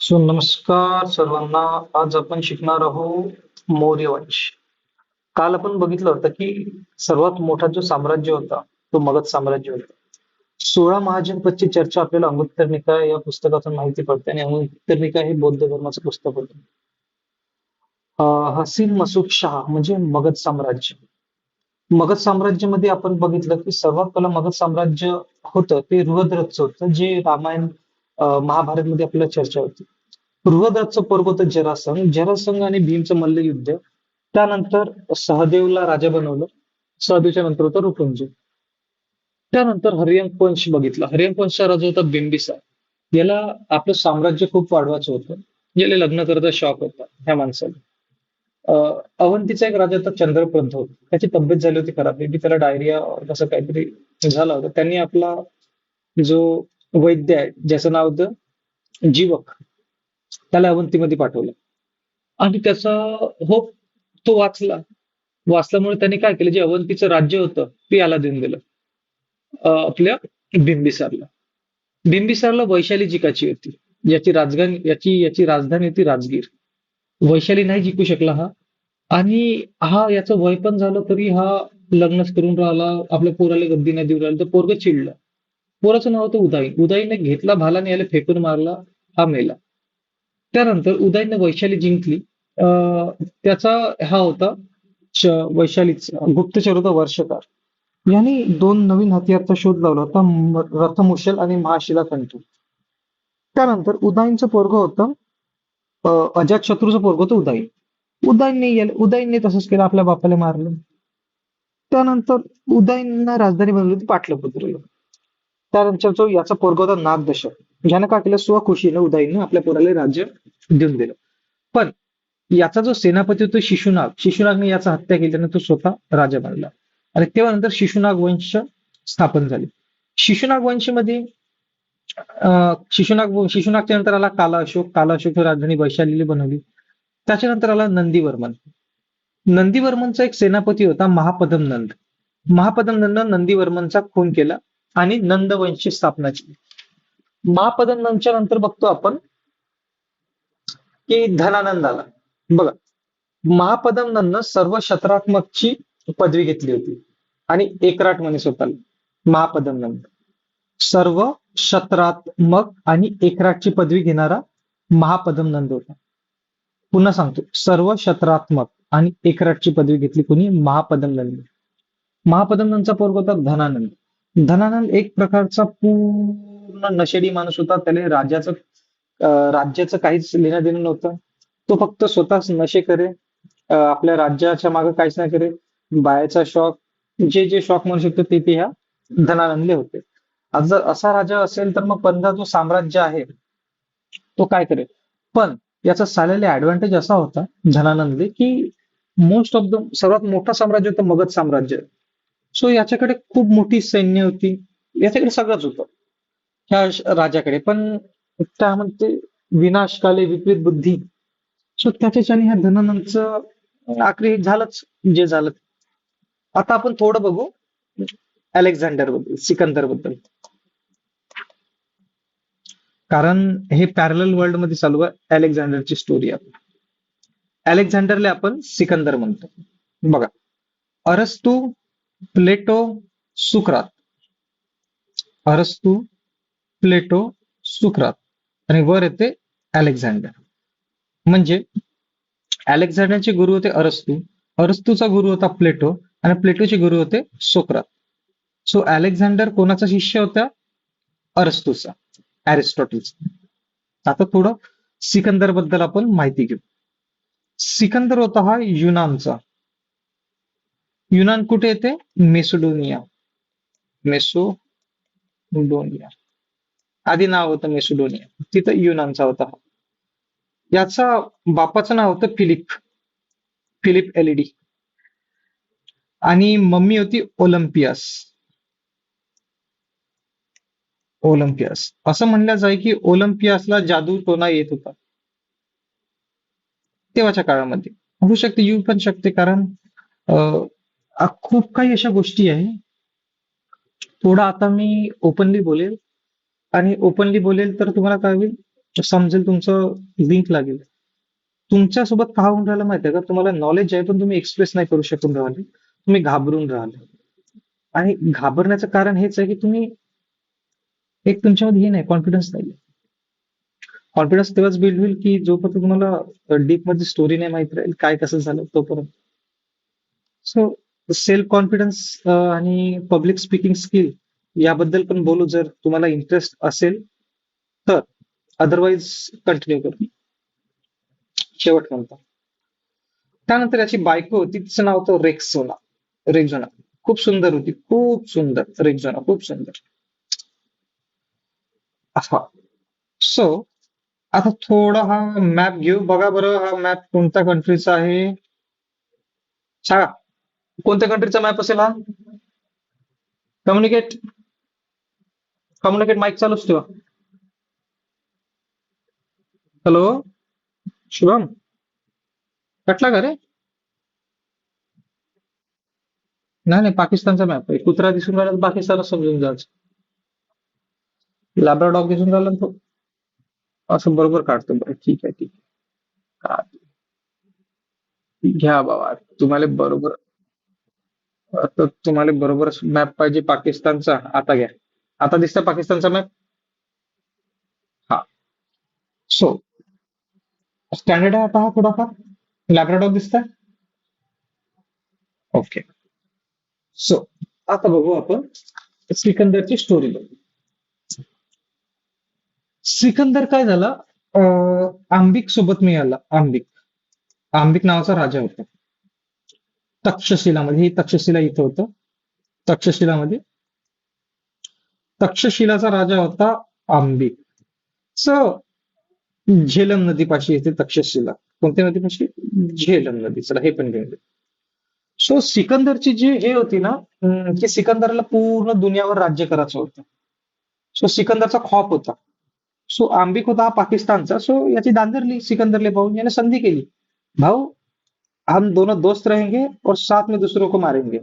नमस्कार सर्वांना. आज आपण शिकणार आहोत मौर्य वंश. काल आपण बघितलं होतं की सर्वात मोठा जो साम्राज्य होता तो मगध साम्राज्य होता. 16 महाजनपदची चर्चा आपल्याला अंगुत्तर या पुस्तकातून माहिती पडते आणि अंगुत्तर हे बौद्ध धर्माचं पुस्तक होतं. हसीन मसूद शाह म्हणजे मगध साम्राज्य. मगध साम्राज्यामध्ये आपण बघितलं की सर्वात पहिलं मगध साम्राज्य होतं ते बृहद्रथचं होतं, जे रामायण महाभारतमध्ये आपल्याला चर्चा होती. बृहद्रथचं पोरग होतं जरासंध. जरासंध आणि भीमचं मल्लयुद्ध. त्यानंतर सहदेवला राजा बनवलं. सहदेवच्या नंतर होतं ऋतुंजय. त्यानंतर हरिवंश वंश बघितला. हरिवंश वंशचा राजा होता बिंबिसार. याला आपलं साम्राज्य खूप वाढवायचं होतं. याला लग्न करता शौक होता ह्या माणसाला. अवंतीचा एक राजा होता चंद्रप्रद्ध होता. त्याची तब्येत झाली होती खराब, की त्याला डायरिया कसं काहीतरी झाला होता. त्यांनी आपला जो वैद्य आहे ज्याचं नाव होतं जीवक, त्याला अवंतीमध्ये पाठवलं आणि त्याचा होप तो वाचला. वाचल्यामुळे त्यांनी काय केलं, जे अवंतीचं राज्य होतं ते याला देऊन दिलं, आपल्या बिंबिसारला. बिंबिसारला वैशाली जिंकायची होती. याची राजधानी होती राजगीर. वैशाली नाही जिंकू शकला हा. आणि हा याचं वय पण झालं तरी हा लग्नच करून राहिला, आपल्या पोराला गद्दी नाही देऊ राहिला. तर पोरग चिडलं. पोराचं नाव होतं उदाई. उदाईने घेतला भाला याला फेकून मारला. हा मेला. त्यानंतर उदयनने वैशाली जिंकली. त्याचा हा होता वैशालीचा गुप्तचर होता वर्षकार. यांनी दोन नवीन हतियारचा शोध लावला होता, रथमुशल आणि महाशिलाखंडू. त्यानंतर उदयनचं पोरग होतं अजातशत्रूचं पोरग होतं उदयन. उदयनने तसंच केलं, आपल्या बापाला मारलं. त्यानंतर उदयननं राजधानी बनवली होती पाटलिपुत्रला. त्यानंतर जो याचा पोरगा होता नागदशक. ज्यानं काय केलं, स्वखुशीनं उदयननं आपल्या पोराला राज्य देऊन दिलं. पण याचा जो सेनापती होतो शिशुनागने याचा हत्या केल्याने तो स्वतः राजा बनला. आणि तेव्हा नंतर शिशुनाग वंश स्थापन झाले. शिशुनाग वंशमध्ये शिशुनागच्या नंतर आला काला अशोक. काला अशोक राजधानी वैशालीला बनवली. त्याच्यानंतर आला नंदीवर्मन. नंदीवर्मनचा एक सेनापती होता महापदम नंद. महापदम नंद नंदीवर्मनचा खून केला आणि नंद वंशची स्थापना केली. महापदम नंदच्या नंतर बघतो आपण की धनानंद आला. बघा, महापदम नंदनं सर्व शतरात्मकची पदवी घेतली होती आणि एकराट म्हणे स्वतःला महापदम नंद. सर्व शतरात्मक आणि एकराटची पदवी घेणारा महापदम नंद होता. पुन्हा सांगतो, सर्व शतरात्मक आणि एकराटची पदवी घेतली कोणी? महापदम नंद. महापदम नंदचा पोरगा होता धनानंद. धनानंद एक प्रकारचा पूर्ण नशेडी माणूस होता. त्याला राज्याचं काहीच लेणं देणं नव्हतं. तो फक्त स्वतःच नशे करे, आपल्या राज्याच्या मागे काहीच नाही करे. बायाचा शौक, जे जे शौक म्हणू शकतो ते ह्या धनानंदले होते. आज जर असा राजा असेल तर मग पंधरा जो साम्राज्य आहे तो काय करेल. पण याचा सालेला ऍडव्हान्टेज असा होता धनानंदले, की मोस्ट ऑफ द सर्वात मोठा साम्राज्य होतं मगध साम्राज्य. सो याच्याकडे खूप मोठी सैन्य होती. याच्याकडे सगळंच होतं ह्या राजाकडे. पण त्यामध्ये विनाशकाले विपरीत बुद्धी. सो त्याच्याने ह्या धनानंदचं आखरी झालंच जे झालं. आता आपण थोडं बघू अलेक्झांडर बद्दल, सिकंदर बद्दल. कारण हे पॅरलल वर्ल्ड मध्ये चालू आहे अलेक्झांडरची स्टोरी. अलेक्झांडरला आपण सिकंदर म्हणतो. बघा, अरस्तू, प्लेटो, सुक्रात. अरस्तू, प्लेटो, सुक्रात आणि वर येते अलेक्झांडर. म्हणजे अलेक्झांडरचे गुरु होते अरस्तू, अरस्तूचा गुरु होता प्लेटो आणि प्लेटोचे गुरु होते सोक्रात. सो अलेक्झांडर कोणाचा शिष्य होता? अरस्तूचा, अरिस्टॉटलचा. आता थोडं सिकंदर बद्दल आपण माहिती घेऊ. सिकंदर होता हा युनानचा. युनान कुठे येते? मेसोडोनिया. मेसोडोनिया आधी नाव होतं मेसोडोनिया, तिथं युनानचा होता. याचा बापाचं नाव होतं फिलिप, फिलिप एलिडी. आणि मम्मी होती ओलंपियास. ओलंपियास असं म्हणलं जाई की ओलंपियासला जादू टोना येत होता तेव्हाच्या काळामध्ये. होऊ शकते, येऊ पण शकते, कारण खूप काही अशा गोष्टी आहे. थोडं आता मी ओपनली बोलेल, आणि ओपनली बोलेल तर तुम्हाला काय होईल, समजेल, तुमचं लिंक लागेल. तुमच्यासोबत का होऊन राहिलं माहितीये का? तुम्हाला नॉलेज आहे पण तुम्ही एक्सप्रेस नाही करू शकून राहिले. तुम्ही घाबरून राहिले. आणि घाबरण्याचं कारण हेच आहे की तुम्ही एक तुमच्यामध्ये हे नाही, कॉन्फिडन्स नाही. कॉन्फिडन्स तेव्हाच बिल्ड होईल की जोपर्यंत तुम्हाला डीप मध्ये स्टोरी नाही माहित राहील काय कसं झालं तोपर्यंत. सो सेल्फ कॉन्फिडन्स आणि पब्लिक स्पीकिंग स्किल याबद्दल पण बोलू जर तुम्हाला इंटरेस्ट असेल तर. अदरवाईज कंटिन्यू करू. शेवट म्हणतो. त्यानंतर याची बायको होती, तिचं नाव होतं रेक्सोना. रेक्झोना. खूप सुंदर होती, खूप सुंदर. रेक्झोना खूप सुंदर. हा. सो आता थोडा हा मॅप घेऊ, बघा बरं हा मॅप कोणत्या कंट्रीचा आहे. सांगा कोणत्या कंट्रीचा मॅप असेल हा. कम्युनिकेट. कम्युनिकेट माईक चालूच ठेवा. हॅलो. शुभम. कटला का रे? नाही नाही, पाकिस्तानचा मॅप आहे. कुत्रा दिसून राहिला तर पाकिस्तानच समजून जायचं. लॅब्राडॉग दिसून राहिला ना तो असं बरोबर काढतो. बरं ठीक आहे, ठीक आहे. घ्या बाबा. तुम्हाला बरोबर. आता तुम्हाला बरोबर मॅप पाहिजे पाकिस्तानचा, आता घ्या. आता दिसतं पाकिस्तानचा मॅप. हा. सो स्टँडर्ड आहे आता हा थोडाफार. लॅब्राडॉग दिसतंय. ओके. सो आता बघू आपण सिकंदरची स्टोरी बघू. सिकंदर काय झाला, आंबिक सोबत मिळाला. आंबिक. आंबिक नावाचा राजा होता तक्षशिलामध्ये. ही तक्षशिला इथं होतं. तक्षशिलामध्ये. तक्षशिलाचा राजा होता आंबिक. सो झेलम नदीपाशी येते तक्षशिला. कोणत्या नदीपाशी? झेलम नदी. चला हे पण घेऊन. सो सिकंदरची जी हे होती ना, की सिकंदरला पूर्ण दुनियावर राज्य करायचं होतं. सो सिकंदरचा खॉप होता. सो आंबिक होता हा पाकिस्तानचा. सो याची दांदरली सिकंदरले पाहून याने संधी केली. भाऊ, हम दोनों दोस्त रहेंगे और साथ में दूसरों को मारेंगे.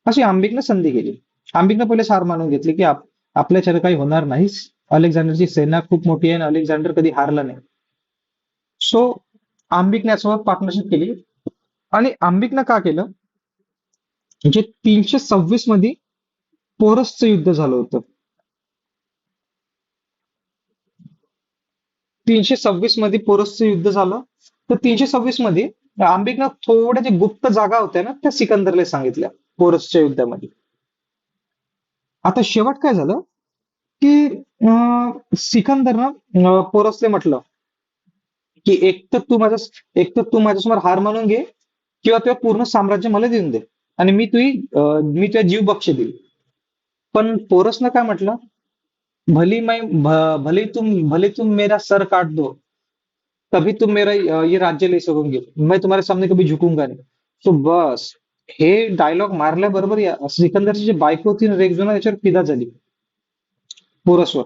अशी आंबिकने संधी केली. आंबिकने पहिले हार मानून घेतली की आपल्याच्याने काही होणार नाही. अलेक्झांडरची सेना खूप मोठी आहे आणि अलेक्झांडर कधी हारला नाही. सो आंबिकने यासोबत पार्टनरशिप केली. आणि आंबिकनं का केलं, म्हणजे 326 मध्ये पोरसचं युद्ध झालं होतं. 326 मध्ये पोरसचं युद्ध झालं. तर 326 मध्ये आंबिकनं थोड्या ज्या गुप्त जागा होत्या ना त्या सिकंदरला सांगितल्या पोरसच्या युद्धामध्ये. आता शेवट काय झालं की सिकंदरनं पोरसले म्हटलं की एक तर तू माझ्यासमोर हार मानून घे किंवा तुझं पूर्ण साम्राज्य मला देऊन दे आणि मी तुझा जीव बक्षी देईल. पण पोरसनं काय म्हटलं, भले तुम मेरा सर काट दो, तभी तुम मेरा ये राज्य ले सकोगे, मैं तुम्हारे सामने कभी झुकूंगा नहीं. तो बस हे डायलॉग मारल्याबरोबर सिकंदरची जी बायको होती ना रेक्झोना याच्यावर फिदा झाली पोरसवर.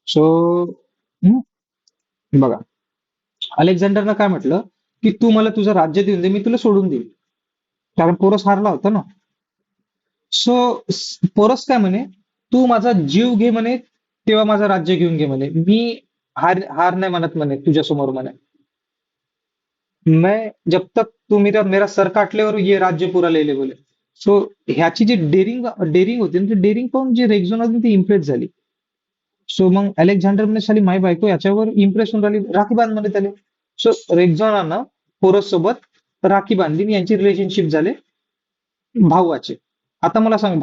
सो बघा, अलेक्झांडरनं काय म्हटलं की तू मला तुझं राज्य देऊन दे, मी तुला सोडून देईन. कारण पोरस हारला होता ना. सो पोरस काय म्हणे, तू माझा जीव घे म्हणे तेव्हा माझं राज्य घेऊन घे म्हणे. मी हार हार नाही म्हणत म्हणे तुझ्या समोर म्हणे. मैं जब तक तू मेरा मेरा सर काटले और ये राज्य पुरा ले ले बोले. सो ह्याची जी डेअरिंग डेअरिंग होती ना, डेअरिंग पाहून जी रेक्झोना होती ती इम्प्रेस झाली. सो मग अलेक्झांडर म्हणे साली माय बायको याच्यावर इम्प्रेस होऊन राहिली, राखी बांध म्हणे त्याने. सो रेक्झोनानं पोरस सोबत राखी बांधली आणि यांची रिलेशनशिप झाले भावाचे. आता मला सांग,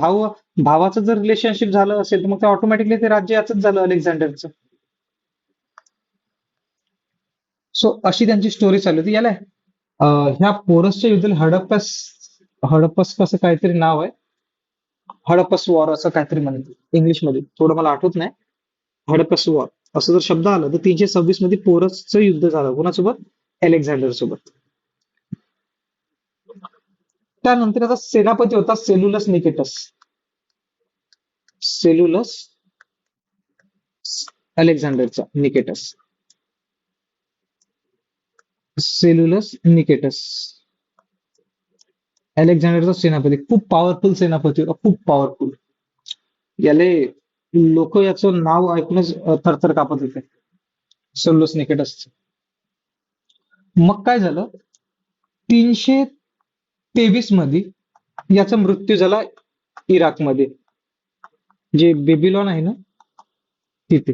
भावाचं जर रिलेशनशिप झालं असेल तर मग ते ऑटोमॅटिकली ते राज्य याच झालं अलेक्झांडरचं. सो अशी त्यांची स्टोरी चालू होती. ह्या पोरसच्या युद्धाला हडप्पस हडप्पस कसं काहीतरी नाव आहे. हडप्पस वॉर असं काहीतरी म्हणतात इंग्लिशमध्ये, थोडं मला आठवत नाही. हडप्पस वॉर असं जर शब्द आला तर 326 मध्ये पोरसचं युद्ध झालं कोणासोबत? अलेक्झांडर सोबत. त्यानंतर याचा सेनापती होता सेल्युलस निकेटस. सेल्युलस अलेक्झांडरचा निकेटस. सेल्युलस निकेटस अलेक्झांडरचा सेनापती. खूप पॉवरफुल सेनापती होता, खूप पॉवरफुल. याले लोक याचं नाव ऐकूनच थरथर कापत होते. सेल्युलोस निकेटसचं. मग काय झालं, 323 मध्ये याचा मृत्यू झाला इराकमध्ये, जे बेबीलॉन आहे ना तिथे,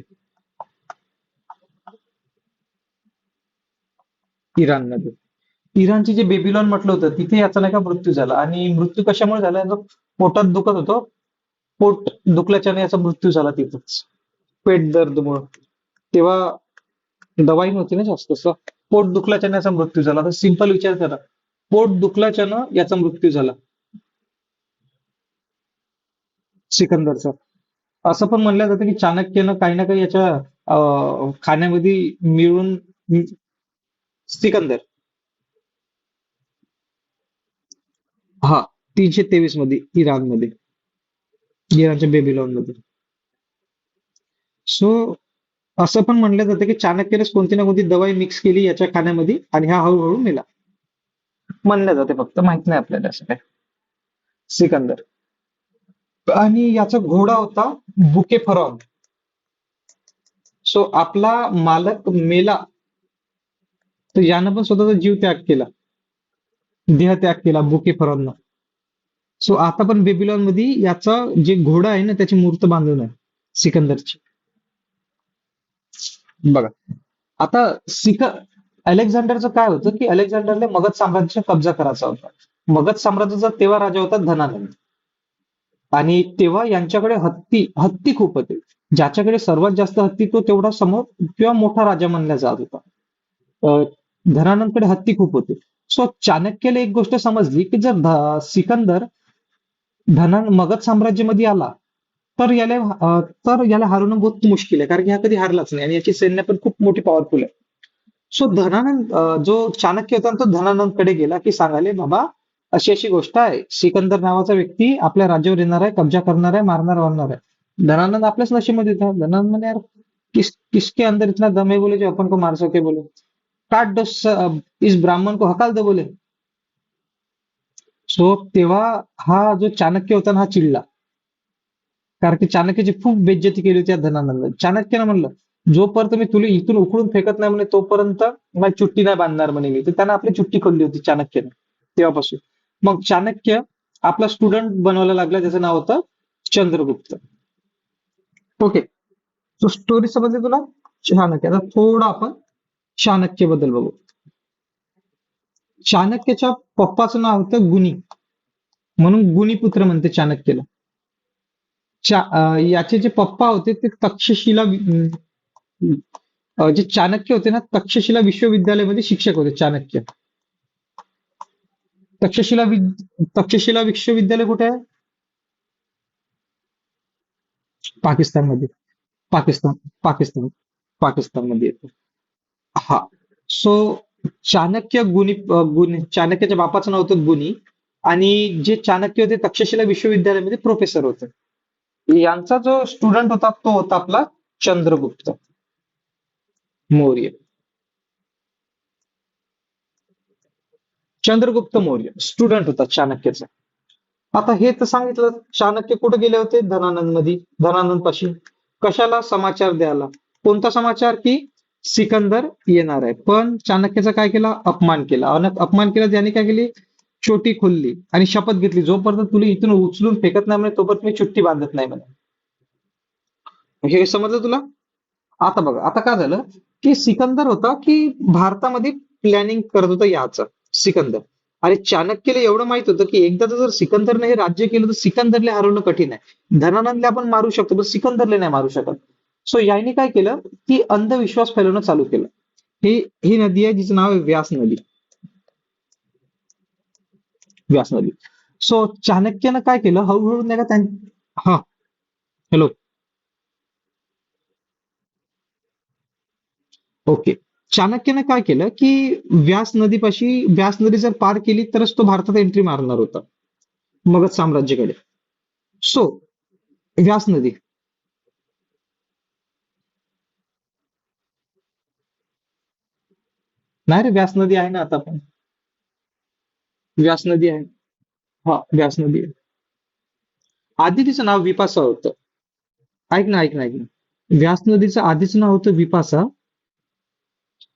इराणमध्ये. इराणचे जे बेबीलॉन म्हटलं होतं तिथे याचा नाही का मृत्यू झाला. आणि मृत्यू कशामुळे झाला, याचा पोटात दुखत होतं, पोट दुखल्याच्याने याचा मृत्यू झाला तिथंच, पेट दर्दमुळं. तेव्हा दवाई नव्हती ना जास्त, असं पोट दुखल्याच्याने याचा मृत्यू झाला. तर सिंपल विचार करा, पोट दुखल्याच्यानं याचा मृत्यू झाला सिकंदरचा. असं पण म्हणलं जातं की चाणक्यनं काही ना काही याच्या खाण्यामध्ये मिळून, सिकंदर, हा, 323 मध्ये इराणमध्ये, इराणच्या बेबीलॉन मध्ये. सो असं पण म्हणलं जातं की चाणक्यानेच कोणती ना कोणती दवाई मिक्स केली याच्या खाण्यामध्ये आणि हा हळूहळू मेला. म्हणलं जाते, फक्त माहित नाही आपल्याला असं काय. सिकंदर. आणि याचा घोडा होता बुकेफरॉन. सो आपला मालक मेला, तर यानं पण स्वतःचा जीव त्याग केला, देह त्याग केला बुकेफरॉननं. सो आता पण बेबीलॉन मध्ये याचा जे घोडा आहे ना त्याची मूर्त बांधून आहे, सिकंदरची. बघा, आता अलेक्झांडरचं काय होतं की अलेक्झांडरला मगध साम्राज्य कब्जा करायचा होता. मगध साम्राज्याचा तेव्हा राजा होता धनानंद. आणि तेव्हा यांच्याकडे हत्ती हत्ती खूप होते. ज्याच्याकडे सर्वात जास्त हत्ती तो तेवढा समोर किंवा मोठा राजा मानला जात होता. अ, धनानंदकडे हत्ती खूप होते. सो चाणक्याला एक गोष्ट समजली की जर सिकंदर मगध साम्राज्यामध्ये आला, तर याला हरवणं बहुत मुश्किल आहे, कारण की हा कधी हारलाच नाही आणि याची सैन्य पण खूप मोठी पॉवरफुल आहे. सो धनानंद, जो चाणक्य होता ना, तो धनानंदकडे गेला की सांगाले, बाबा अशी अशी गोष्ट आहे, सिकंदर नावाचा व्यक्ती आपल्या राज्यावर येणार आहे, कब्जा करणार आहे, मारणार आहे. धनानंद आपल्याच नशेमध्ये था. धनानंद म्हणे, यार किसके अंदर इतना दम है बोले जो अपन को मार सके बोले, काट दो इस ब्राह्मण को, हकाल दो बोले. सो तेव्हा हा जो चाणक्य होता ना, हा चिडला, कारण की चाणक्याची खूप बेइज्जती केली होती या धनानंद. चाणक्यानं म्हणलं, जोपर्यंत मी तुला इथून उखडून फेकत नाही म्हणे तोपर्यंत माझी चुट्टी नाही बांधणार म्हणे मी. तर त्यानं आपली चुट्टी खोलली होती चाणक्यानं तेव्हापासून. मग चाणक्य आपला स्टुडंट बनवायला लागला, ज्याचं नाव होतं चंद्रगुप्त. ओके. तो स्टोरी समजली तुला, चाणक्य. आता थोडं आपण चाणक्य बद्दल बघू. चाणक्याच्या पप्पाचं नाव होतं गुनी, म्हणून गुणीपुत्र म्हणते चाणक्यला. याचे जे पप्पा होते ते जे चाणक्य होते ना, तक्षशिला विश्वविद्यालयामध्ये शिक्षक होते चाणक्य. तक्षशिला विश्वविद्यालय कुठे आहे? पाकिस्तानमध्ये. पाकिस्तान पाकिस्तान पाकिस्तानमध्ये येतो. हा. सो चाणक्याच्या बापाचं नाव होतं गुनी. आणि जे चाणक्य होते तक्षशिला विश्वविद्यालयामध्ये प्रोफेसर होते. यांचा जो स्टुडंट होता तो होता आपला चंद्रगुप्त मौर्य. चंद्रगुप्त मौर्य स्टुडंट होता चाणक्याचा. आता हे तर सांगितलं, चाणक्य कुठे गेले होते? धनानंद मध्ये, धनानंद पाशी. कशाला? समाचार द्यायला. कोणता समाचार? की सिकंदर येणार आहे. पण चाणक्याचा काय केला? अपमान केला. आणि अपमान केला, त्याने काय केली? चोटी खोलली आणि शपथ घेतली, जोपर्यंत तुला इथून उचलून फेकत नाही म्हणे तोपर्यंत मी चुट्टी बांधत नाही म्हणे. हे समजलं तुला? आता बघा, आता काय झालं की सिकंदर होता की भारतामध्ये प्लॅनिंग करत होता याचं, सिकंदर. आणि चाणक्यला एवढं माहित होतं की एकदा जर सिकंदरने हे राज्य केलं तर सिकंदरला हरवणं कठीण आहे. धनानंदला आपण मारू शकतो पण सिकंदरला नाही मारू शकत. सो याने काय केलं की अंधविश्वास फैलवणं चालू केलं. ही ही नदी आहे जिचं नाव आहे व्यास नदी. व्यास नदी. सो चाणक्यानं काय केलं, हळूहळू नाही का हा. हॅलो. ओके. चाणक्यानं काय केलं की व्यास नदी जर पार केली तरच तो भारतात एंट्री मारणार होता मगध साम्राज्याकडे. सो व्यास नदी. नाही रे, व्यास नदी आहे ना आता पण. व्यास नदी आहे. हा, व्यास नदी आहे. आधी तिचं नाव विपासा होतं. ऐक ना, ऐक ना, ऐक ना. व्यास नदीचं आधीच नाव होतं विपासा.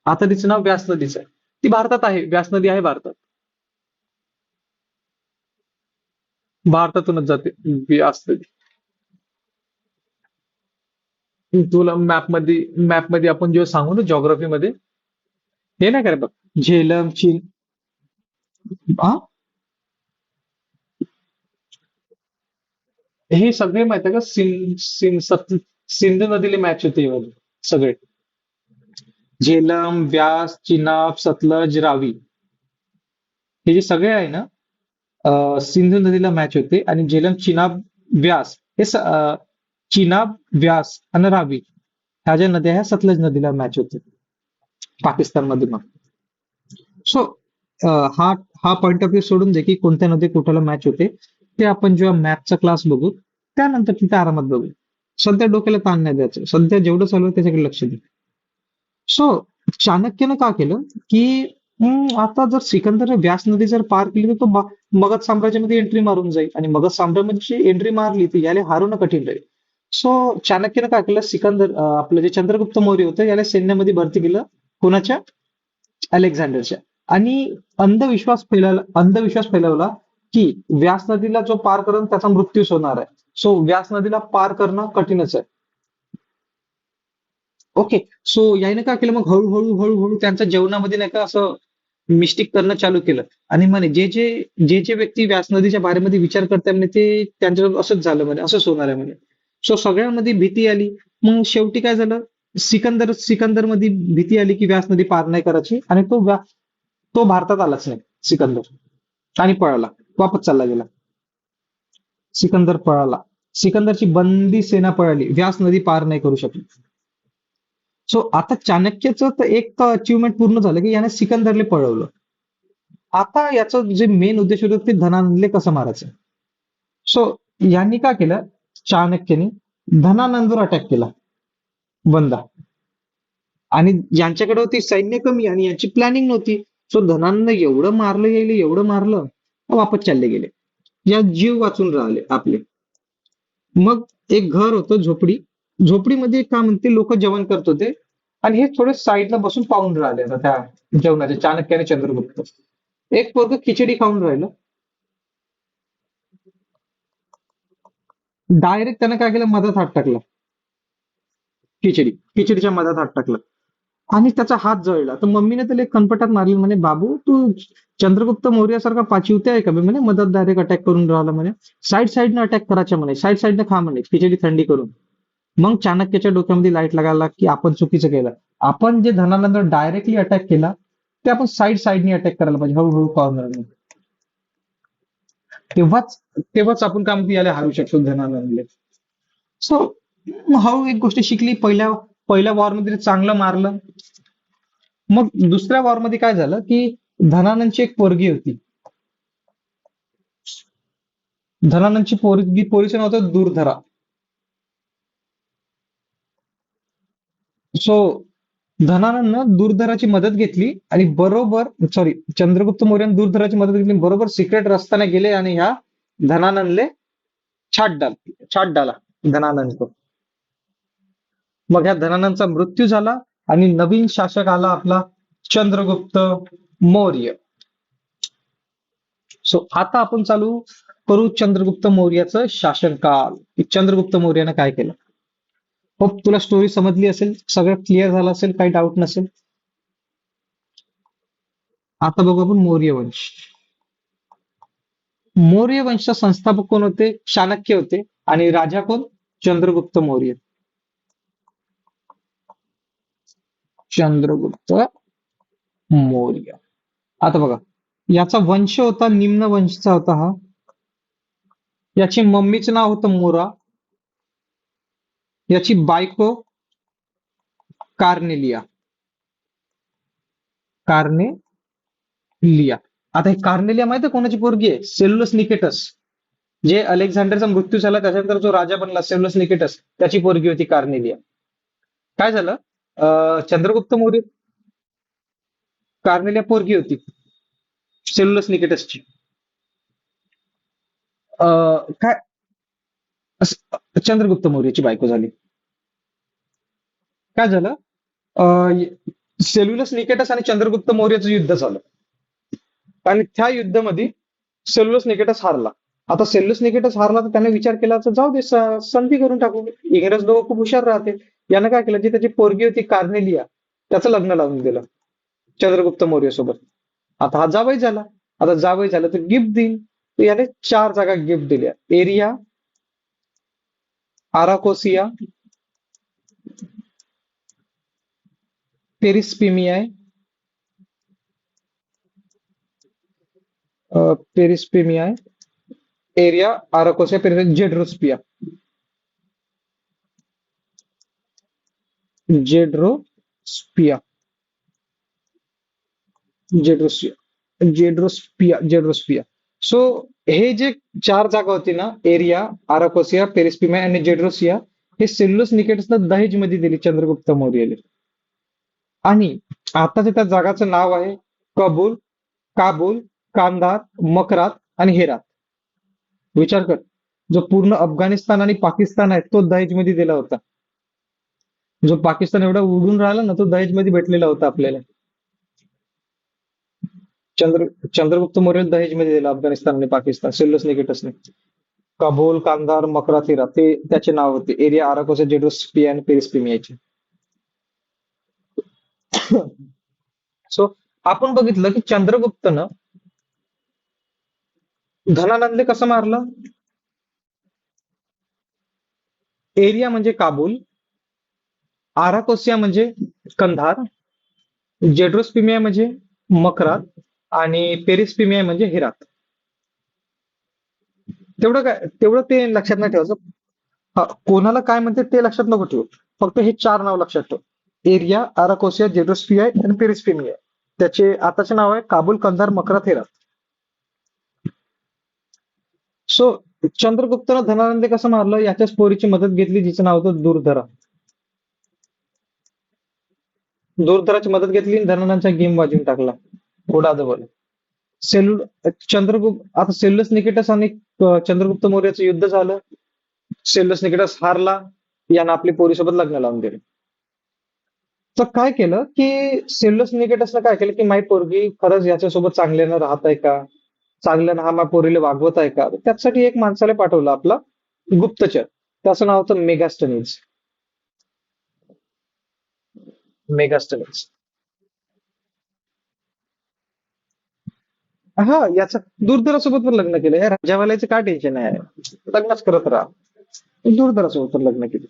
आता तिचं नाव व्यास नदीचं आहे. ती भारतात आहे, व्यास नदी आहे भारतात. भारतातूनच जाते व्यास नदी. तुला मॅप मध्ये आपण जेव्हा सांगू ना जॉग्राफी मध्ये, हे नाही काय बघ, झेलम, चीन. हा, हे सगळे माहिती आहे का, सिंधू नदीला मॅच होते हे वाले सगळे. झेलम, व्यास, चिनाब, सतलज, रावी, हे जे सगळे आहे ना, सिंधू नदीला मॅच होते. आणि झेलम, चिनाब, व्यास हे चिनाब, व्यास आणि रावी ह्या ज्या नद्या ह्या सतलज नदीला मॅच होते पाकिस्तानमध्ये. मग सो हा हा पॉइंट ऑफ व्ह्यू सोडून दे की कोणत्या नदी कुठाला मॅच होते, ते आपण जेव्हा मॅथचा क्लास बघू त्यानंतर तिथे आरामात बघू. सध्या डोक्याला ताण नाही द्यायचं, सध्या जेवढं चालू आहे त्याच्याकडे लक्ष दे. सो चाणक्यनं का केलं की आता जर सिकंदर व्यास नदी जर पार केली तर तो मगध साम्राज्यामध्ये एंट्री मारून जाईल, आणि मगध साम्राज्यामध्ये एंट्री मारली तर याला हारणं कठीण राहील. सो चाणक्यनं काय केलं, सिकंदर आपलं जे चंद्रगुप्त मौर्य होतं याला सैन्यामध्ये भरती केलं. कोणाच्या? अलेक्झांडरच्या. आणि अंधविश्वास फैलावला की व्यास नदीला जो पार करून त्याचा मृत्यूच होणार आहे. सो व्यास नदीला पार करणं कठीणच आहे. ओके. सो याने काय केलं, मग हळूहळू हळूहळू त्यांच्या जेवणामध्ये नाही का असं मिस्टेक करणं चालू केलं. आणि म्हणे जे व्यक्ती व्यास नदीच्या बारेमध्ये विचार करताय म्हणे ते त्यांच्यासोबत असंच झालं म्हणे, असंच होणार आहे म्हणे. सो सगळ्यांमध्ये भीती आली. मग शेवटी काय झालं, सिकंदर मध्ये भीती आली की व्यास नदी पार नाही करायची, आणि तो भारतात आलाच नाही सिकंदर, आणि पळाला, वापस चालला गेला. सिकंदर पळाला. सिकंदरची बंदी सेना पळाली, व्यास नदी पार नाही करू शकली. सो आता चाणक्यचं तर एक अचिव्हमेंट पूर्ण झालं की याने सिकंदरले पळवलं. आता याचं जे मेन उद्देश होतं ते धनानंदले कसं मारायचं. सो यांनी काय केलं, चाणक्यने धनानंदवर अटॅक केला, बंदा. आणि यांच्याकडे होती सैन्य कमी आणि यांची प्लॅनिंग नव्हती. सो धनानंद एवढं मारलं गेले, एवढं मारलं, वापस चालले गेले. या जीव वाचून राहिले आपले. मग एक घर होतं, झोपडीमध्ये काय म्हणते लोक जेवण करत होते, आणि हे थोडे साईडला बसून पाहून राहिले आता त्या जेवणाचे, चाणक्य आणि चंद्रगुप्त. एक पोरग खिचडी खाऊन राहिलं. डायरेक्ट त्यानं काय केलं, मधात हात टाकला. खिचडीच्या मधात हात टाकला, आणि त्याचा हात जळला. तर मम्मीने त्याला एक कनपटात मारली, म्हणे बाबू तू चंद्रगुप्त मौर्यासारखा पाचिवते आहे का बे, म्हणे मधात डायरेक्ट अटॅक करून राहिला म्हणे. साईडनं अटॅक करायचा म्हणे, साईडनं खा म्हणे खिचडी थंडी करून. मग चाणक्याच्या डोक्यामध्ये लाईट लागायला की आपण चुकीचं केलं. आपण जे धनानंद डायरेक्टली अटॅक केला, ते आपण साईडने अटॅक करायला पाहिजे, हळूहळू कॉर्नर. तेव्हाच आपण काम याला हारू शकतो धनानंदले. सो हळू एक गोष्ट शिकली, पहिल्या वॉरमध्ये चांगलं मारलं. मग दुसऱ्या वॉरमध्ये काय झालं की धनानंदची एक पोरगी होती. धनानंदची पोरीचं नाव होतं दूरधरा. सो धनानंदनं दूरधराची मदत घेतली, आणि बरोबर, सॉरी, चंद्रगुप्त मौर्याने दूरधराची मदत घेतली, बरोबर सिक्रेट रस्त्याने गेले आणि ह्या धनानंदले छाट डाला धनानंद को. मग ह्या धनानंदचा मृत्यू झाला, आणि नवीन शासक आला आपला चंद्रगुप्त मौर्य. सो आता आपण चालू करू चंद्रगुप्त मौर्याचं शासनकाल, की चंद्रगुप्त मौर्याने काय केलं. होप तुला स्टोरी समजली असेल, सगळं क्लिअर झालं असेल, काही डाऊट नसेल. आता बघू आपण मौर्य वंश. मौर्य वंशचा संस्थापक कोण होते? चाणक्य होते. आणि राजा कोण? चंद्रगुप्त मौर्य. चंद्रगुप्त मौर्य. आता बघा, याचा वंश होता निम्न वंशचा होता हा. याची मम्मीचं नाव होतं मोरा. याची बायको कार्नेलिया. कार्नेलिया. आता हे कार्नेलिया माहिती आहे कोणाची पोरगी आहे? सेल्युलस निकेटस. जे अलेक्झांडरचा मृत्यू झाला त्याच्यानंतर जो राजा बनला सेल्युलस निकेटस, त्याची पोरगी होती कार्नेलिया. काय झालं, चंद्रगुप्त मौर्य, कार्नेलिया पोरगी होती सेल्युलस निकेटसची. काय, चंद्रगुप्त मौर्याची बायको झाली. काय झालं, सेल्युलस निकेटस आणि चंद्रगुप्त मौर्याचं युद्ध झालं आणि त्या युद्धामध्ये सेल्युलस निकेटस हारला. आता सेल्युलस निकेटस हारला तर त्याने विचार केला तर जाऊ दे संधी करून टाकू. इंग्रज लोक खूप हुशार राहते. यानं काय केलं, जी त्याची पोरगी होती कार्नेलिया, त्याचं लग्न लावून दिलं चंद्रगुप्त मौर्य सोबत. आता हा जावई झाला. आता जावई झालं तर गिफ्ट देईल. तर याने 4 जागा गिफ्ट दिल्या: एरिया, आराकोसिया, पेरिस्पिमियाय, पेरिस्पिमियाय, एरिया, आराकोसिया, जेड्रोस्पिया, जेड्रोस्पिया, जेड्रोसिया, जेड्रोस्पिया. सो हे जे 4 जागा होती ना, एरिया, आराकोसिया, पेरिस्पिमिया आणि जेड्रोसिया, हे सेल्युलस निकेटसनं दहेजमध्ये दिली चंद्रगुप्त मौर्याला. आणि आताच्या त्या जागाचं नाव आहे कबूल, काबूल, कांधार, मकरात आणि हेरात. विचार कर, जो पूर्ण अफगाणिस्तान आणि पाकिस्तान आहे तो दहेजमध्ये दिला होता. जो पाकिस्तान एवढा उडून राहिला ना, तो दहेजमध्ये भेटलेला होता आपल्याला. चंद्रगुप्त मौर्य दहेजमध्ये दिला अफगाणिस्तान आणि पाकिस्तान सेल्युलस निकेटसने. काबूल, कांधार, मकरात, हेरात ते त्याचे नाव होते: एरिया, आराकोसा, जेड्रोस्पिया आणि पेरिस्पिमियाचे. सो आपण बघितलं की चंद्रगुप्तनं धनानंदले कसं मारलं. एरिया म्हणजे काबूल, आराकोसिया म्हणजे कंधार, जेड्रोस्पिमिया म्हणजे मकरात आणि पेरिस्पिमिया म्हणजे हेरात. तेवढं काय, तेवढं ते लक्षात नाही ठेवायचं. हा, कोणाला काय म्हणते ते लक्षात नको ठेवू. फक्त हे 4 नाव लक्षात ठेव: एरिया, आराकोसिया, जेड्रोस्पिया आणि पेरिस्पिमिया. त्याचे आताचे नाव आहे काबूल, कंधार, मकरात, हेरात. सो चंद्रगुप्तनं धनानंदे कसं मारलं, याच्याच पोरीची मदत घेतली जिचं नाव होतं दुर्धरा. दुर्धराची मदत घेतली आणि धनानंदचा गेम वाजवून टाकला उडादबल. चंद्रगुप्त आता सेल्युलस निकेटस आणि चंद्रगुप्त मौर्याचं युद्ध झालं. सेल्युलस निकेटस हारला. यानं आपली पोरीसोबत लग्न लावून दिलं. तर काय केलं की सेल्युलस निकेटसनं काय केलं की माई पोरगी खरंच याच्यासोबत चांगल्यानं राहत आहे का, चांगल्यानं हा माझ्या पोरीला वागवत आहे का, त्यासाठी एक माणसाला पाठवलं, आपला गुप्तचर. त्याचं नाव होतं मेगास्टनीज. मेगास्टनीज. हा, याचं दुर्धरासोबत पण लग्न केलं. या राजावाल्याचं काय टेन्शन आहे, लग्नच करत राहा. दुर्धरासोबत पण लग्न केलं.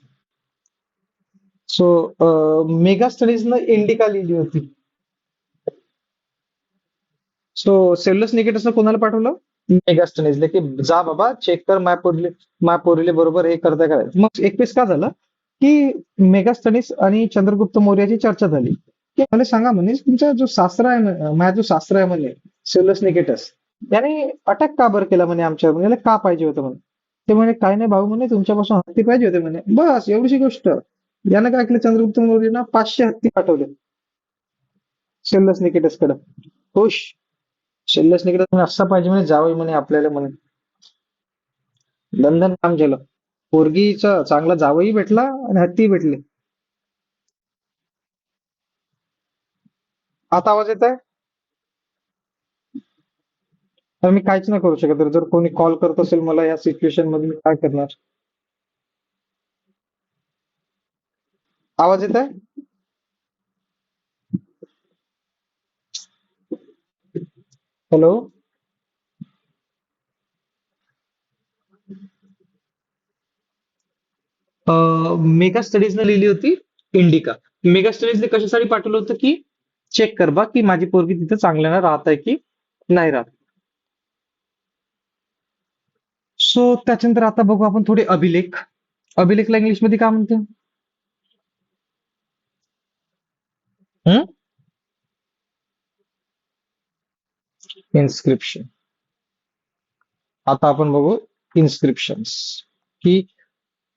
सो मेगास्टनीजनं इंडिका लिहिली होती. सो सेल्युलस निकेटसनं कोणाला पाठवलं, मेगास्टनीजला, की जा बाबा चेक कर माय पोरीले बरोबर हे करताय काय. मग एक वेळेस का झालं की मेगास्टनीस आणि चंद्रगुप्त मौर्याची चर्चा झाली की मला सांगा म्हणे, तुमचा जो सासरा आहे माझा जो सासरा आहे म्हणे सेल्युलस निकेटस, त्याने अटॅक का बरं केला म्हणे आमच्यावर, म्हणजे याला का पाहिजे होतं म्हणे. ते म्हणे काय नाही भाऊ म्हणे, तुमच्यापासून हत्ती पाहिजे होते म्हणे, बस एवढीशी गोष्ट. यानं काय केलं, चंद्रगुप्त मौर्यानं 500 हत्ती पाठवले सेल्युलस निकेटसकडे. खुश. सेल्युलस निकेटस म्हणे असं पाहिजे म्हणे जावई म्हणे आपल्याला म्हणे. दणदण काम झालं. पोरगीचा चांगला जावई भेटला आणि हत्ती भेटले. आता आवाज येत आहे. तर मी काहीच नाही करू शकत. जर कोणी कॉल करत असेल मला या सिच्युएशन मध्ये, मी काय करणार. आवाज येत आहे. हॅलो. मेगा स्टडीजने लिहिली होती इंडिका. मेगा स्टडीजने कशासाठी पाठवलं होतं की चेक कर बा की माझी पोरगी तिथे चांगल्यानं राहत आहे की नाही राहत. सो त्याच्यानंतर आता बघू आपण थोडे अभिलेख. अभिलेखला इंग्लिश मध्ये काय म्हणते. इन्स्क्रिप्शन. आता आपण बघू इन्स्क्रिप्शन्स, की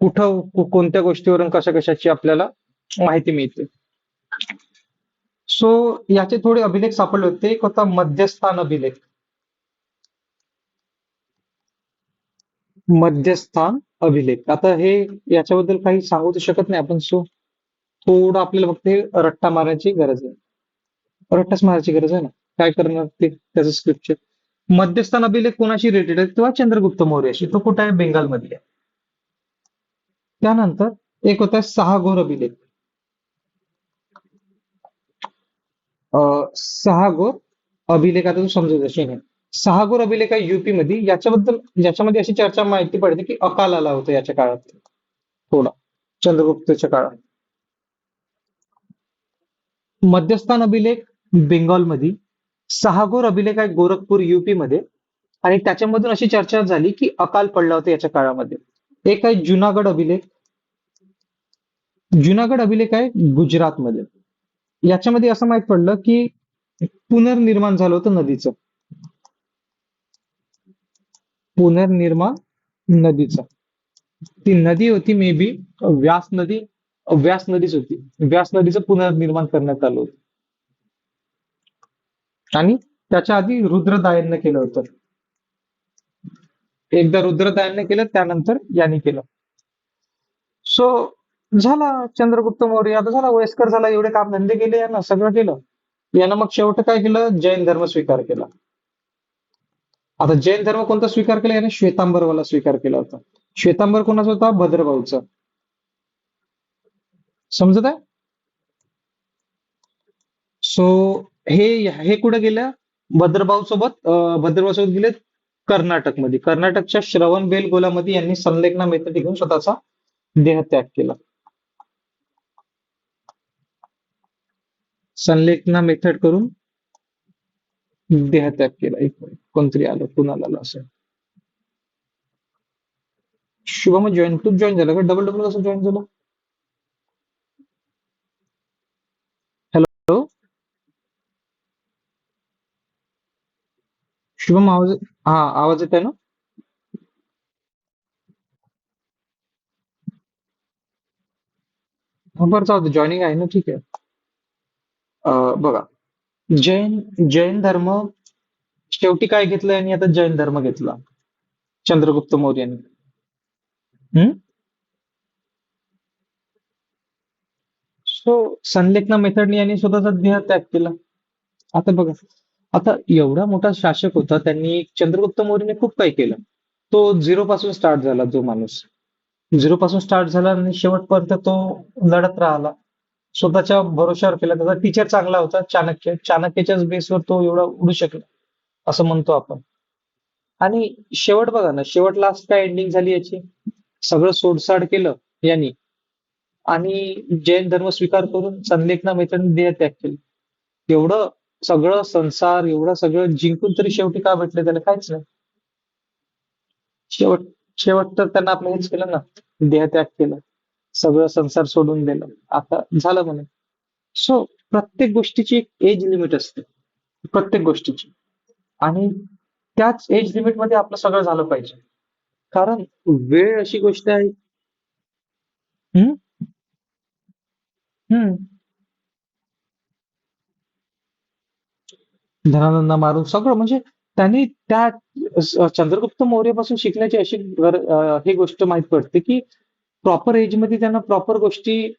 कुठं कोणत्या गोष्टीवरून कशा कशाची आपल्याला माहिती मिळते. सो याचे थोडे अभिलेख सापडले होते. एक होता मध्यस्थान अभिलेख. मध्यस्थान अभिलेख. आता हे याच्याबद्दल काही सांगू तर शकत नाही आपण. सो थोडं आपल्याला फक्त हे रट्टा मारायची गरज आहे. रट्टाच मारायची गरज आहे ना. काय करणार ते त्याचं स्क्रिप्चर. मध्यस्थान अभिलेख कोणाशी रिलेटेड आहे तेव्हा चंद्रगुप्त मौर्याशी. तो कुठे आहे? बेंगालमध्ये आहे. त्यानंतर एक होता सहा घोर अभिलेख. सहा घोर अभिलेख आता तू समजून जाशील हे. सहा घोर अभिलेख आहे युपी मध्ये. याच्याबद्दल याच्यामध्ये अशी चर्चा माहिती पडते की अकाल आला होता याच्या काळात थोडा, चंद्रगुप्तच्या काळात. मध्यस्थान अभिलेख बेंगॉलमध्ये, सहागोर अभिलेख आहे गोरखपूर युपी मध्ये. आणि त्याच्यामधून अशी चर्चा झाली की अकाल पडला होता याच्या काळामध्ये. एक आहे जुनागड अभिलेख. जुनागड अभिलेख आहे गुजरातमध्ये. याच्यामध्ये असं माहित पडलं की पुनर्निर्माण झालं होतं नदीचं. पुनर्निर्माण नदीचं. ती नदी होती मे बी व्यास नदी. व्यास नदीच होती. व्यास नदीचं पुनर्निर्माण करण्यात आलं होतं. आणि त्याच्या आधी रुद्रदायनने केलं होतं. एकदा रुद्रदायनने केलं, त्यानंतर याने केलं. सो झाला चंद्रगुप्त मौर्य. आता झाला वयस्कर झाला, एवढे काम धंदे केले यानं, सगळं केलं. यानं मग शेवट काय केलं? जैन धर्म स्वीकार केला. आता जैन धर्म कोणता स्वीकार केला याने? श्वेतांबरवाला स्वीकार केला होता. श्वेतांबर कोणाचा होता? भद्रभाऊचा. समजत आहे? सो हे हे कुठे गेलं? भद्रभाऊ सोबत भद्रभाऊ सोबत गेले कर्नाटकमध्ये. कर्नाटकच्या श्रवणबेलगोलामध्ये यांनी संलेखना मेथड घेऊन स्वतःचा देहत्याग केला. संलेखना मेथड करून देहत्याग केला. एक मिनिट, कोणतरी आलं, कुणाला आलं असं. शुभम जॉईन, तूच जॉईन झाला का? डबल डबल कसं जॉईन झालं? हॅलो शुभम, आवाज. हा, आवाज येत आहे ना? हा, बरं चालतं, जॉईनिंग आहे ना, ठीक आहे. बघा, जैन जैन धर्म शेवटी काय घेतलं यांनी? आता जैन धर्म घेतला चंद्रगुप्त मौर्याने. हम्म. सो संलेखना मेथडने यांनी स्वतःचा देहत्याग केला. आता बघा, आता एवढा मोठा शासक होता, त्यांनी चंद्रगुप्त मौर्यने खूप काही केलं. तो झिरो पासून स्टार्ट झाला, जो माणूस झिरो पासून स्टार्ट झाला आणि शेवटपर्यंत तो लढत राहिला. स्वतःच्या भरोश्यावर केला. त्याचा टीचर चांगला होता, चाणक्य. चाणक्याच्याच बेसवर तो एवढा उडू शकला, असं म्हणतो आपण. आणि शेवट बघा ना, शेवट लास्ट काय एंडिंग झाली याची? सगळं सोडसाड केलं यांनी, आणि जैन धर्म स्वीकार करून संलेखना मेथडने देहत्याग केला. एवढं सगळं संसार, एवढं सगळं जिंकून तरी शेवटी काय भेटलं त्याला? काहीच नाही. शेवट शेवट तर त्यांना आपण हेच केलं ना, देहत्याग केला. सगळं संसार सोडून दिलं. आता झालं म्हणे. सो प्रत्येक गोष्टीची एक एज लिमिट असते, प्रत्येक गोष्टीची. आणि त्याच एज लिमिट मध्ये आपलं सगळं झालं पाहिजे. कारण वेळ अशी गोष्ट आहे. हम्म. हम्म. धनानंद मारून सगळं म्हणजे त्यांनी त्या चंद्रगुप्त मौर्यापासून शिकण्याची अशी ही गोष्ट माहित पडते की प्रॉपर एज मध्ये त्यांना प्रॉपर गोष्टी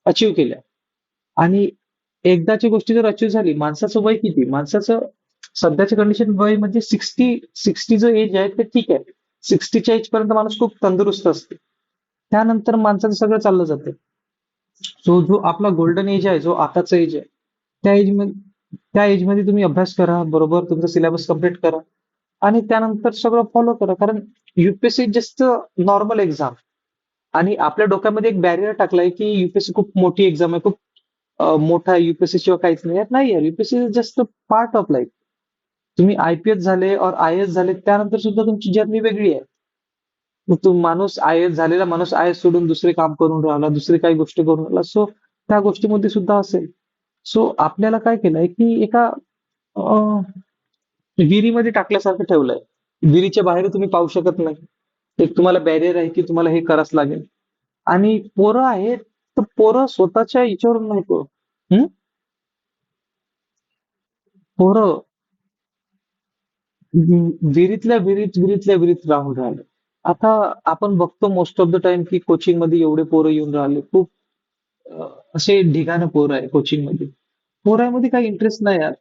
अचीव केल्या. आणि एकदाची गोष्टी जर अचीव झाली, माणसाचं वय किती? माणसाचं सध्याच्या कंडिशन वय म्हणजे 60 जो एज आहे ते ठीक आहे. 60च्या एज पर्यंत माणूस खूप तंदुरुस्त असते. त्यानंतर माणसाचं सगळं चाललं जातं. जो आपला गोल्डन एज आहे, जो आताचा एज आहे, त्या एज मध्ये त्या एज मध्ये तुम्ही अभ्यास करा, बरोबर तुमचा सिलेबस कम्प्लीट करा, आणि त्यानंतर सगळं फॉलो करा. कारण युपीएससी जस्ट नॉर्मल एक्झाम. आणि आपल्या डोक्यामध्ये एक बॅरियर टाकलाय की युपीएससी खूप मोठी एक्झाम आहे, खूप मोठा युपीएससी शिवाय काहीच नाही. यार नाही, यार, UPSC is just part of life. तुम्ही आयपीएस झाले और आय एस झाले, त्यानंतर सुद्धा तुमची जर्नी वेगळी आहे. मग तो माणूस आय एस झालेला माणूस आय एस सोडून दुसरे काम करून राहिला, दुसरी काही गोष्टी करून राहिला. सो त्या गोष्टीमध्ये सुद्धा असेल. सो आपल्याला काय केलंय की एका अं, विहिरीमध्ये टाकल्यासारखं ठेवलंय. विहिरीच्या बाहेर तुम्ही पाहू शकत नाही. एक तुम्हाला बॅरियर आहे की तुम्हाला हे करावंच लागेल. आणि पोरं आहेत, तर पोरं स्वतःच्या याच्यावरून नाही पोरं. हं? पोरं विहिरीतल्या विहिरीत राहून राहिले. आता आपण बघतो मोस्ट ऑफ द टाइम की कोचिंग मध्ये एवढे पोरं येऊन राहिले खूप. असे ढिगाणं पोर आहे कोचिंग मध्ये. पोरामध्ये काही इंटरेस्ट नाही यार.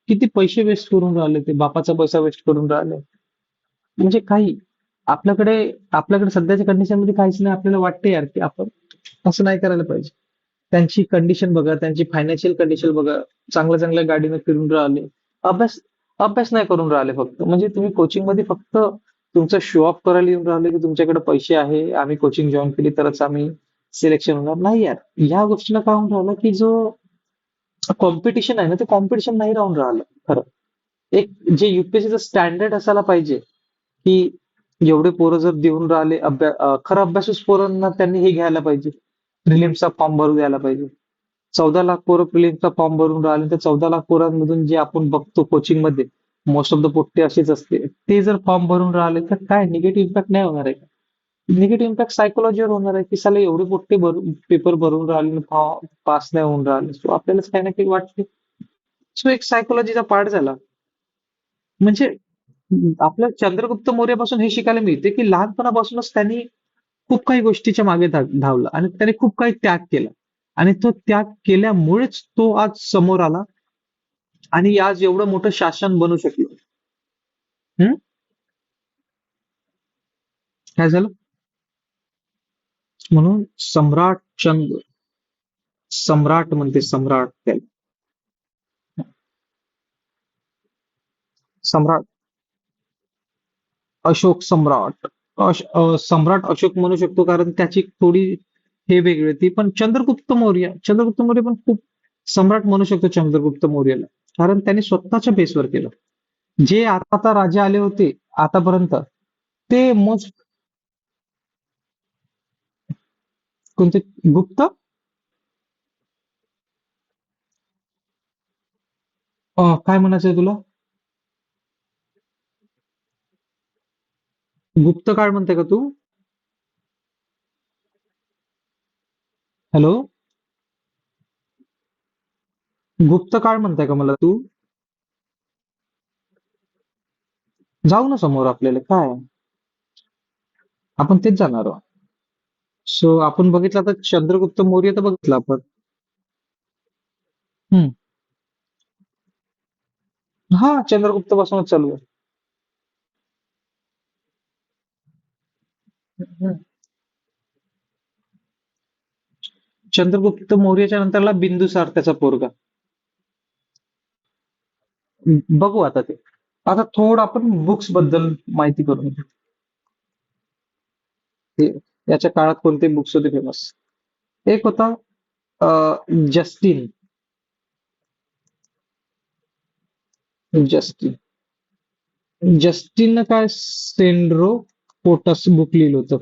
किती पैसे वेस्ट करून राहिले, ते बापाचा पैसा वेस्ट करून राहिले. म्हणजे काही आपल्याकडे आपल्याकडे सध्याच्या कंडिशन मध्ये काहीच नाही. आपल्याला वाटते यार की आपण असं नाही करायला पाहिजे. त्यांची कंडिशन बघा, त्यांची फायनान्शियल कंडिशन बघा. चांगल्या चांगल्या गाडीने फिरून राहिले. अभ्यास अभ्यास नाही करून राहिले फक्त. म्हणजे तुम्ही कोचिंग मध्ये फक्त तुमचा शो ऑफ करायला येऊन राहिले की तुमच्याकडे पैसे आहे, आम्ही कोचिंग जॉईन केली तरच आम्ही सिलेक्शन होणार. नाही यार, ह्या गोष्टीला काय होऊन राहिलं की जो कॉम्पिटिशन आहे ना, ते कॉम्पिटिशन नाही राहून राहिलं खरं. एक जे युपीएससीचं स्टँडर्ड असायला पाहिजे की एवढे पोरं जर देऊन राहिले खरं अभ्यासूच पोरांना त्यांनी हे घ्यायला पाहिजे. प्रिलिम्सचा फॉर्म भरून द्यायला पाहिजे. 14 लाख पोरं प्रिलिम्सचा फॉर्म भरून राहिले, तर 14 लाख पोरांमधून जे आपण बघतो कोचिंग मध्ये मोस्ट ऑफ द पोट्टे असेच असते. ते जर फॉर्म भरून राहिले तर काय निगेटिव्ह इम्पॅक्ट नाही होणार आहे का? निगेटिव्ह इम्पॅक्ट सायकोलॉजीवर होणार आहे की साले एवढे पोट्टे भरून पेपर भरून राहिले, पास नाही होऊन राहिले. सो आपल्यालाच काही ना काही वाटते. सो एक सायकोलॉजीचा पार्ट झाला. म्हणजे आपल्या चंद्रगुप्त मौर्यापासून हे शिकायला मिळते की लहानपणापासूनच त्यांनी खूप काही गोष्टीच्या मागे धावला आणि त्याने खूप काही त्याग केला. आणि तो त्याग केल्यामुळेच तो आज समोर आला आणि आज एवढं मोठं शासन बनू शकलो. हम्म? काय झालं? म्हणून सम्राट चंद्र, सम्राट म्हणते, सम्राट त्याला. सम्राट अशोक सम्राट. सम्राट अशोक म्हणू शकतो कारण त्याची थोडी हे वेगळी होती. पण चंद्रगुप्त मौर्य पण खूप सम्राट म्हणू शकतो चंद्रगुप्त मौर्याला. कारण त्याने स्वतःच्या बेसवर केलं. जे आता आता राजे आले होते आतापर्यंत, ते मोस्ट कोणते गुप्त, काय म्हणायचंय तुला? गुप्त काळ म्हणते का तू? हॅलो? गुप्त काळ म्हणताय का मला तू? जाऊ ना समोर, आपल्याला काय आहे? आपण तेच जाणार आहोत. सो आपण बघितलं तर चंद्रगुप्त मौर्य तर बघितलं आपण. हम्म. हा, चंद्रगुप्त पासूनच चालू आहे. हम्म. चंद्रगुप्त मौर्याच्या नंतरला बिंदुसार त्याचा पोरगा. बघू आता ते. आता थोडं आपण बुक्स बद्दल माहिती करून घेऊ. ते याच्या काळात कोणते बुक्स होते फेमस? एक होता जस्टिन. जस्टिन जस्टिननं काय सेंड्रो पोटस बुक लिहिलं होतं.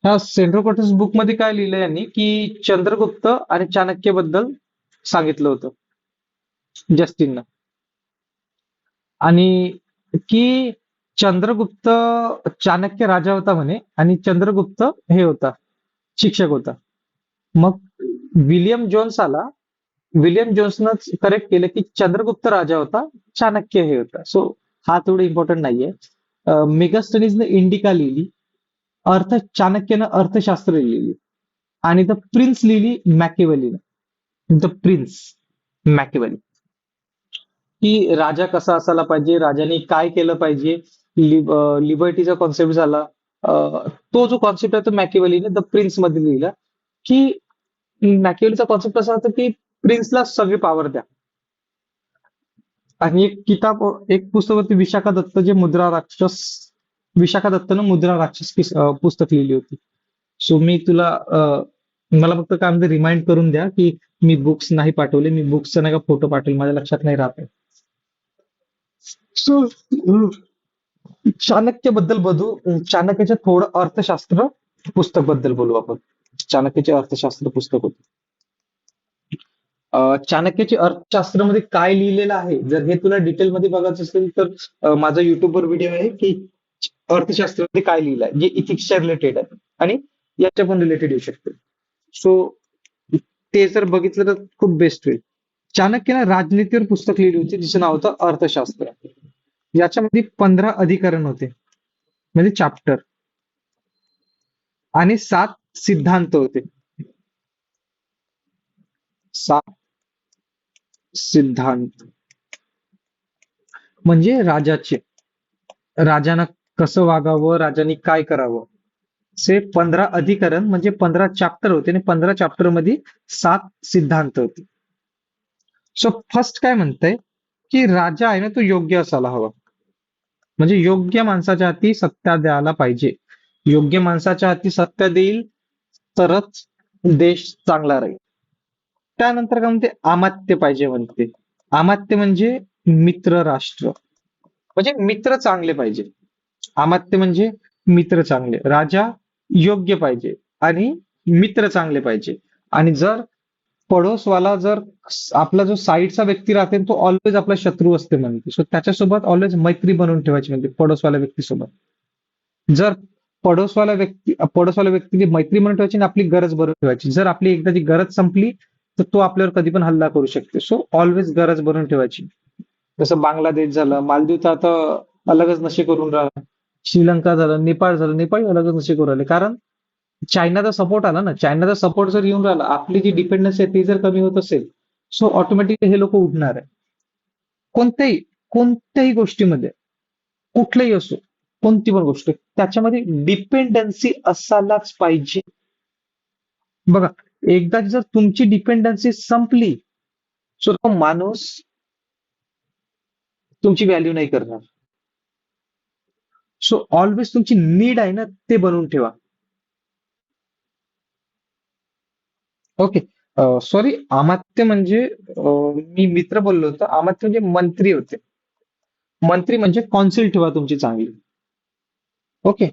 ह्या सेंड्रो पोटस बुक मध्ये काय लिहिलं यांनी की चंद्रगुप्त आणि चाणक्य बद्दल सांगितलं होतं जस्टिननं. आणि की चंद्रगुप्त चाणक्य राजा होता म्हणे आणि चंद्रगुप्त हे होता, शिक्षक होता. मग विलियम जोन्स आला. विलियम जोन्सनं करेक्ट केलं की चंद्रगुप्त राजा होता, चाणक्य हे होता. सो हा तेवढं इम्पॉर्टंट नाहीये. मेगास्थनीजने इंडिका लिहिली. चाणक्यनं अर्थशास्त्र लिहिली. आणि द प्रिन्स लिहिली मॅकेवलीनं. द प्रिन्स मॅकेवली, की राजा कसा असायला पाहिजे, राजाने काय केलं पाहिजे. लिबर्टीचा कॉन्सेप्ट झाला. तो जो कॉन्सेप्ट आहे तो मॅकेवलीने द प्रिन्स मध्ये लिहिला. की मॅकियावेलीचा कॉन्सेप्ट असा होता की प्रिन्सला सगळी पॉवर द्या. आणि एक पुस्तक होती विशाखा दत्त, जे मुद्रा राक्षस, विशाखा दत्तनं मुद्रा राक्षस पुस्तक लिहिली होती. सो मी तुला मला फक्त काय म्हणते रिमाइंड करून द्या की मी बुक्स नाही पाठवले. मी बुक्सचा नाही का फोटो पाठवले, माझ्या लक्षात नाही राहत आहे. सो चाणक्य बद्दल चाणक्याच्या थोडं अर्थशास्त्र पुस्तक बद्दल बोलू आपण. चाणक्याचे अर्थशास्त्र पुस्तक होते. चाणक्याचे अर्थशास्त्रामध्ये काय लिहिलेलं आहे, जर हे तुला डिटेलमध्ये बघायचं असेल तर माझा युट्यूबवर व्हिडिओ आहे की अर्थशास्त्रामध्ये काय लिहिलं आहे, जे इथिक्सच्या रिलेटेड आहे आणि याच्या पण रिलेटेड येऊ शकते. सो ते जर बघितलं तर खूप बेस्ट होईल. चाणक्याने राजनीतीवर पुस्तक लिहिली होती, जिचं नाव होतं अर्थशास्त्र. याच्यामध्ये 15 अधिकरण होते, म्हणजे चॅप्टर, आणि 7 सिद्धांत होते. सात सिद्धांत म्हणजे राजानं कसं वागावं, राजाने काय करावं, से 15 अधिकरण म्हणजे 15 चॅप्टर होते आणि 15 चॅप्टर मध्ये 7 सिद्धांत होते. सो फर्स्ट काय म्हणतंय की राजा आहे ना तो योग्य असायला हवा. म्हणजे योग्य माणसाच्या हाती सत्ता द्यायला पाहिजे. योग्य माणसाच्या हाती सत्ता देईल तरच देश चांगला राहील. त्यानंतर काय म्हणते, अमात्य पाहिजे म्हणते. अमात्य म्हणजे मित्र राष्ट्र, म्हणजे मित्र चांगले पाहिजे. अमात्य म्हणजे मित्र चांगले, राजा योग्य पाहिजे आणि मित्र चांगले पाहिजे. आणि जर पडोसवाला जर आपला जो साईडचा व्यक्ती राहते तो ऑलवेज आपला शत्रू असते म्हणते. सो त्याच्यासोबत ऑलवेज मैत्री बनवून ठेवायची म्हणते पडोसवाल्या व्यक्तीसोबत. जर पडोसवाल्या व्यक्तीने मैत्री बनवून ठेवायची आणि आपली गरज बनवून ठेवायची. जर आपली एकदाची गरज संपली तर तो आपल्यावर कधी पण हल्ला करू शकते. सो ऑलवेज गरज बनवून ठेवायची. जसं बांगलादेश झालं, मालदीव तर आता अलगच नशे करून राहिला. श्रीलंका झालं, नेपाळ झालं, नेपाळ अलगच नशे करून राहिले. कारण चायनाचा सपोर्ट आला ना. चायनाचा सपोर्ट जर येऊन राहिला, आपली जी डिपेंडन्सी आहे ती जर कमी होत असेल, सो ऑटोमॅटिकली हे लोक उठणार आहे. कोणत्याही कोणत्याही गोष्टीमध्ये, कुठलंही असो, कोणती पण गोष्ट त्याच्यामध्ये डिपेंडन्सी असायलाच पाहिजे. बघा, एकदा जर तुमची डिपेंडन्सी संपली, सो तो माणूस तुमची व्हॅल्यू नाही करणार. सो ऑलवेज तुमची नीड आहे ना ते बनवून ठेवा. ओके. सॉरी, अमात्य म्हणजे मी मित्र बोललो होतो. अमात्य म्हणजे मंत्री होते. मंत्री म्हणजे कॉन्सिल ठेवा तुमची चांगली. ओके.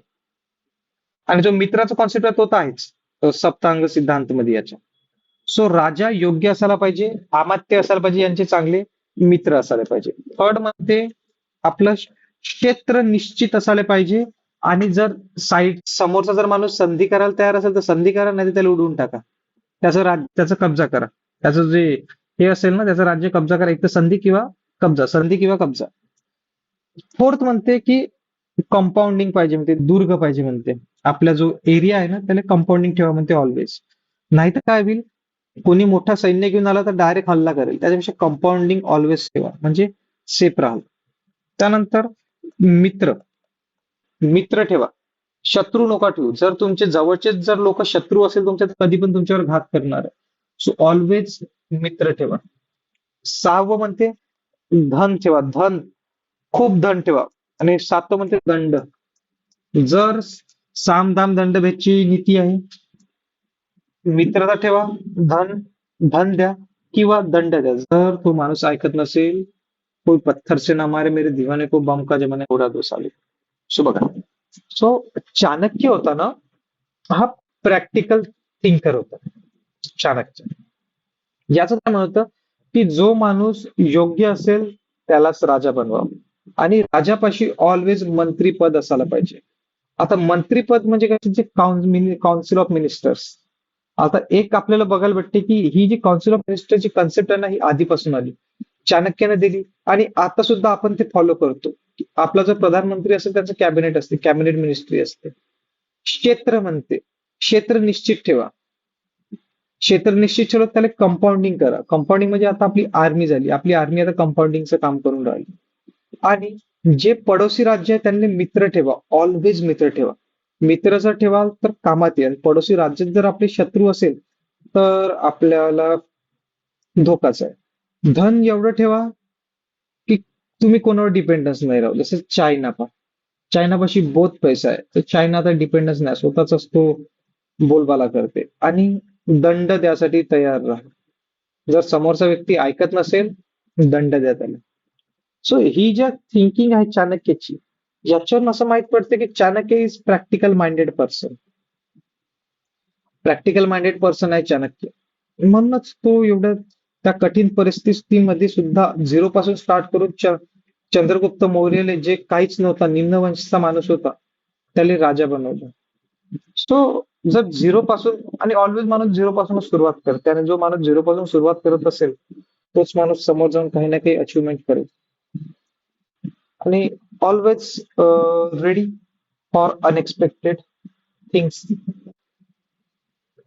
आणि जो मित्राचा कॉन्सेप्ट आहे तो तर आहेच, सप्तांग सिद्धांत मध्ये याच्या. सो राजा योग्य असायला पाहिजे, अमात्य असायला पाहिजे, यांचे चांगले मित्र असायला पाहिजे. थर्ड म्हणते आपलं क्षेत्र निश्चित असायला पाहिजे. आणि जर साईड समोरचा जर माणूस संधी करायला तयार असेल तर संधी करा, नाही तर त्याला उडवून टाका. त्याचा कब्जा करा. त्याचं जे हे असेल ना त्याचं राज्य कब्जा करा. एक तर संधी किंवा कब्जा, संधी किंवा कब्जा. फोर्थ म्हणते की कंपाऊंडिंग पाहिजे म्हणते, दुर्ग पाहिजे म्हणते. आपला जो एरिया आहे ना त्याला कंपाऊंडिंग ठेवा म्हणते ऑलवेज. नाहीतर काय होईल, कोणी मोठा सैन्य घेऊन आला तर डायरेक्ट हल्ला करेल. त्याच्यापेक्षा कंपाऊंडिंग ऑलवेज ठेवा म्हणजे सेफ राहाल. त्यानंतर मित्र मित्र ठेवा, शत्रू नका ठेवू. जर तुमचे जवळचे जर लोक शत्रू असेल तुमच्या, तर कधी पण तुमच्यावर घात करणार आहे. सो ऑलवेज मित्र ठेवा. सहावं म्हणते धन ठेवा, धन खूप धन ठेवा. आणि सातवं म्हणते दंड. जर साम दाम दंड भेदची नीती आहे, मित्रता ठेवा, धन धन द्या किंवा दंड द्या. जर तो माणूस ऐकत नसेल, कोई पत्थर से ना मारे मेरे दीवाने को बम का जमाने उडा दो साले. सो बघा, सो चाणक्य होता ना, हा प्रॅक्टिकल थिंकर होता. चाणक्य याचं काय म्हणतं की जो माणूस योग्य असेल त्यालाच राजा बनवावं आणि राजापाशी ऑलवेज मंत्रीपद असायला पाहिजे. आता मंत्रीपद म्हणजे काय, जे काउन्सिल ऑफ मिनिस्टर्स. आता एक आपल्याला बघायला भेटते की ही जी काउन्सिल ऑफ मिनिस्टरची कन्सेप्ट आहे ना, ही आधीपासून आली, चाणक्याने दिली आणि आता सुद्धा आपण ते फॉलो करतो. आपला जो प्रधानमंत्री असेल त्याचं कॅबिनेट असते, कॅबिनेट मिनिस्ट्री असते. क्षेत्र म्हणते, क्षेत्र निश्चित ठेवा. क्षेत्र निश्चित ठेवलं त्याला कंपाऊंडिंग करा. कंपाऊंडिंग म्हणजे आता आपली आर्मी झाली, आपली आर्मी आता कंपाऊंडिंगचं काम करून राहिली. आणि जे पडोसी राज्य आहे त्यांनी मित्र ठेवा, ऑलवेज मित्र ठेवा. मित्र जर ठेवाल तर कामात येईल. पडोसी राज्यात जर आपले शत्रू असेल तर आपल्याला धोकाच आहे. धन एवढं ठेवा की तुम्ही कोणावर डिपेंडन्स नाही राहू. जसं चायनापाशी बहुत पैसा आहे, तर चायना आता डिपेंडन्स नाही, स्वतःच तो बोलबाला करते. आणि दंड द्यासाठी तयार राहा. जर समोरचा व्यक्ती ऐकत नसेल, दंड द्या त्याला. सो ही ज्या थिंकिंग आहे चाणक्याची, याच्यावरून असं माहित पडते की Chanakya is practical minded person. Practical minded person आहे चाणक्य. म्हणूनच तो एवढ्या त्या कठीण परिस्थितीमध्ये सुद्धा झिरो पासून स्टार्ट करून चंद्रगुप्त मौर्यले जे काहीच नव्हता, निम्नवंशचा माणूस होता, त्याला राजा बनवलं. सो जर झिरो पासून, आणि ऑलवेज माणूस झिरो पासूनच सुरुवात करते, आणि जो माणूस झिरो पासून सुरुवात करत असेल तोच माणूस समोर जाऊन काही ना काही अचिव्हमेंट करेल. आणि always ready for unexpected things.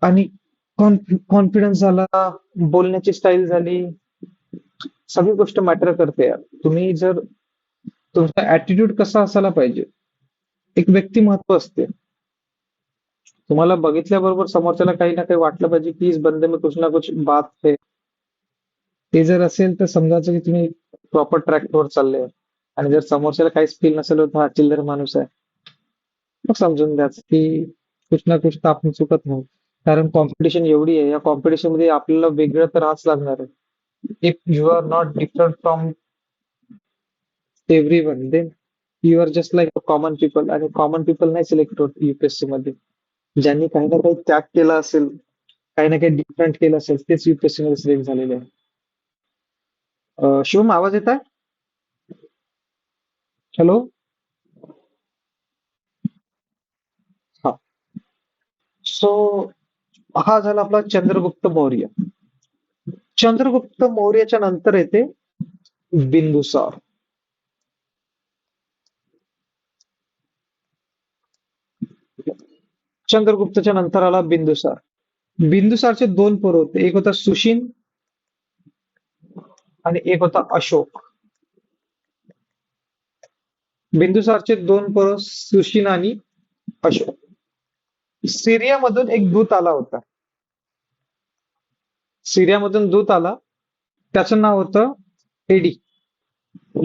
आणि कॉन्फिडन्स झाला, बोलण्याची स्टाईल झाली, सगळी गोष्ट मॅटर करते यार. तुम्ही जर तुमचा ऍटिट्यूड कसा असायला पाहिजे, एक व्यक्तिमत्व असते. तुम्हाला बघितल्याबरोबर समोरच्याला काही ना काही वाटलं पाहिजे की इस बंदे में कुछ ना कुछ बात है. ते जर असेल तर समजायचं की तुम्ही प्रॉपर ट्रॅकवर चालले. आणि जर समोरच्याला काहीच फील नसेल होत, हा चिल्लर माणूस आहे, मग समजून द्याच की कुछ ना कुछ तर आपण चुकत नाही. कारण कॉम्पिटिशन एवढी आहे, या कॉम्पिटिशन मध्ये आपल्याला वेगळं तर राहाच लागणार आहे. If you are not different from everyone, then you are just like a common people. आणि कॉमन पीपल नाही सिलेक्ट होत युपीएससी मध्ये. ज्यांनी काही ना काही त्याग केला असेल, काही ना काही डिफरंट केलं असेल, तेच युपीएससी मध्ये सिलेक्ट झालेले आहे. शिवम, आवाज येत आहे? हॅलो. हा. सो हा झाला आपला चंद्रगुप्त मौर्य. चंद्रगुप्त मौर्याच्या नंतर येते बिंदुसार. चंद्रगुप्तच्या नंतर आला बिंदुसार. बिंदुसारचे दोन पोरं होते, एक होता सुशील आणि एक होता अशोक. बिंदुसारचे दोन पोरं सुशील आणि अशोक. सिरियामधून एक दूत आला होता. सिरियामधून दूत आला, त्याचं नाव होतं एडी.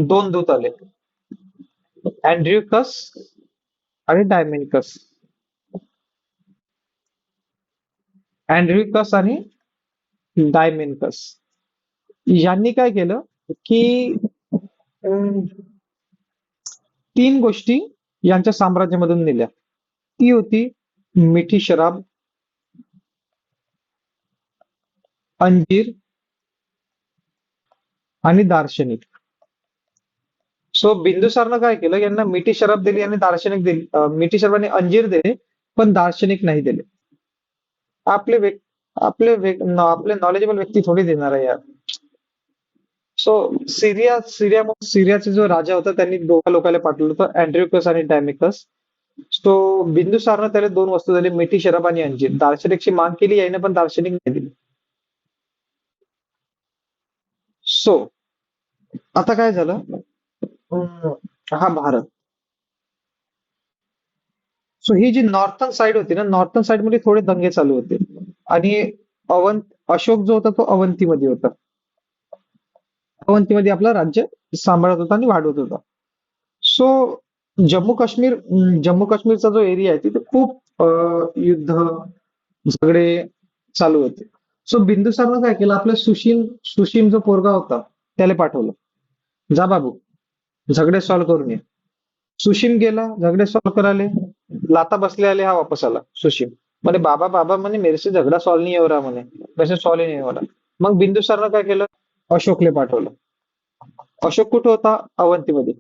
दोन दूत आले, अँड्रिकस आणि डायमेनिकस. अँड्रिकस आणि डायमेनिकस यांनी काय केलं की अं, तीन गोष्टी यांच्या साम्राज्यामधून नेल्या. ती होती मिठी शराब, अंजीर आणि दार्शनिक. सो बिंदुसारनं काय केलं, यांना मिठी शराब दिली आणि दार्शनिक दिली. मिठी शराब आणि अंजीर दिले, पण दार्शनिक नाही दिले. आपले आपले नॉलेजेबल व्यक्ती थोडी देणार आहे यार. सो सिरियाचा जो राजा होता, त्यांनी दोघा लोकांना पाठवलं होतं, अँड्रिकस आणि डायमिकस. सो बिंदुसारनं त्याला दोन वस्तू दिली, मिठी शराब आणि अंजीर. दार्शनिकची माग केली याने, पण दार्शनिक नाही दिली. सो आता काय झालं, हा भारत. सो ही जी नॉर्थन साइड होती ना, नॉर्थन साइड मध्ये थोडे दंगे चालू होते. आणि अवंत अशोक जो होता तो अवंतीमध्ये होता. अवंतीमध्ये आपलं राज्य सांभाळत होता आणि वाढवत होता. सो जम्मू काश्मीरचा जो एरिया आहे तिथे खूप युद्ध, झगडे चालू होते. सो बिंदुसारनं काय केलं, आपलं सुशील जो पोरगा होता त्याला पाठवलं, जा बाबू झगडे सॉल्व्ह करून ये. सुशील गेला झगडे सॉल्व्ह करायला, लाता बसले आले, हा वापस आला. सुशील म्हणे, बाबा बाबा म्हणे, मेरे से झगडा सॉल्व्ह नहीं हो रहा म्हणे, वैसे सॉल्व ही नहीं हो रहा. मग बिंदुसारनं काय केलं, अशोकले पाठवलं. अशोक कुठं होता, अवंतीमध्ये.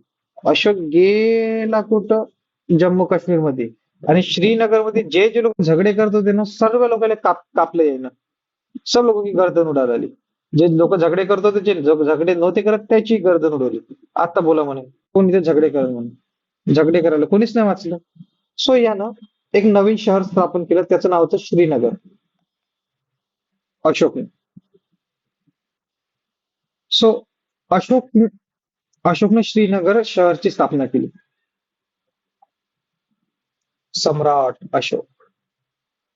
अशोक गेला कुठं, जम्मू काश्मीर मध्ये. आणि श्रीनगरमध्ये जे जे लोक झगडे करत होते ना, सर्व लोकांना कापलं यायनं. सब लोगों की गर्दन उडा डाली. जे लोक झगडे करत होते, जे झगडे नव्हते करत, त्याची गर्दन उडवली. आता बोला म्हणे, कोण इथे झगडे करत म्हणे, झगडे करायला कोणीच नाही वाचलं. सो यानं एक नवीन शहर स्थापन केलं, त्याचं नाव होतं श्रीनगर, अशोकने. सो अशोक अशोकने श्रीनगर शहरची स्थापना केली. सम्राट अशोक.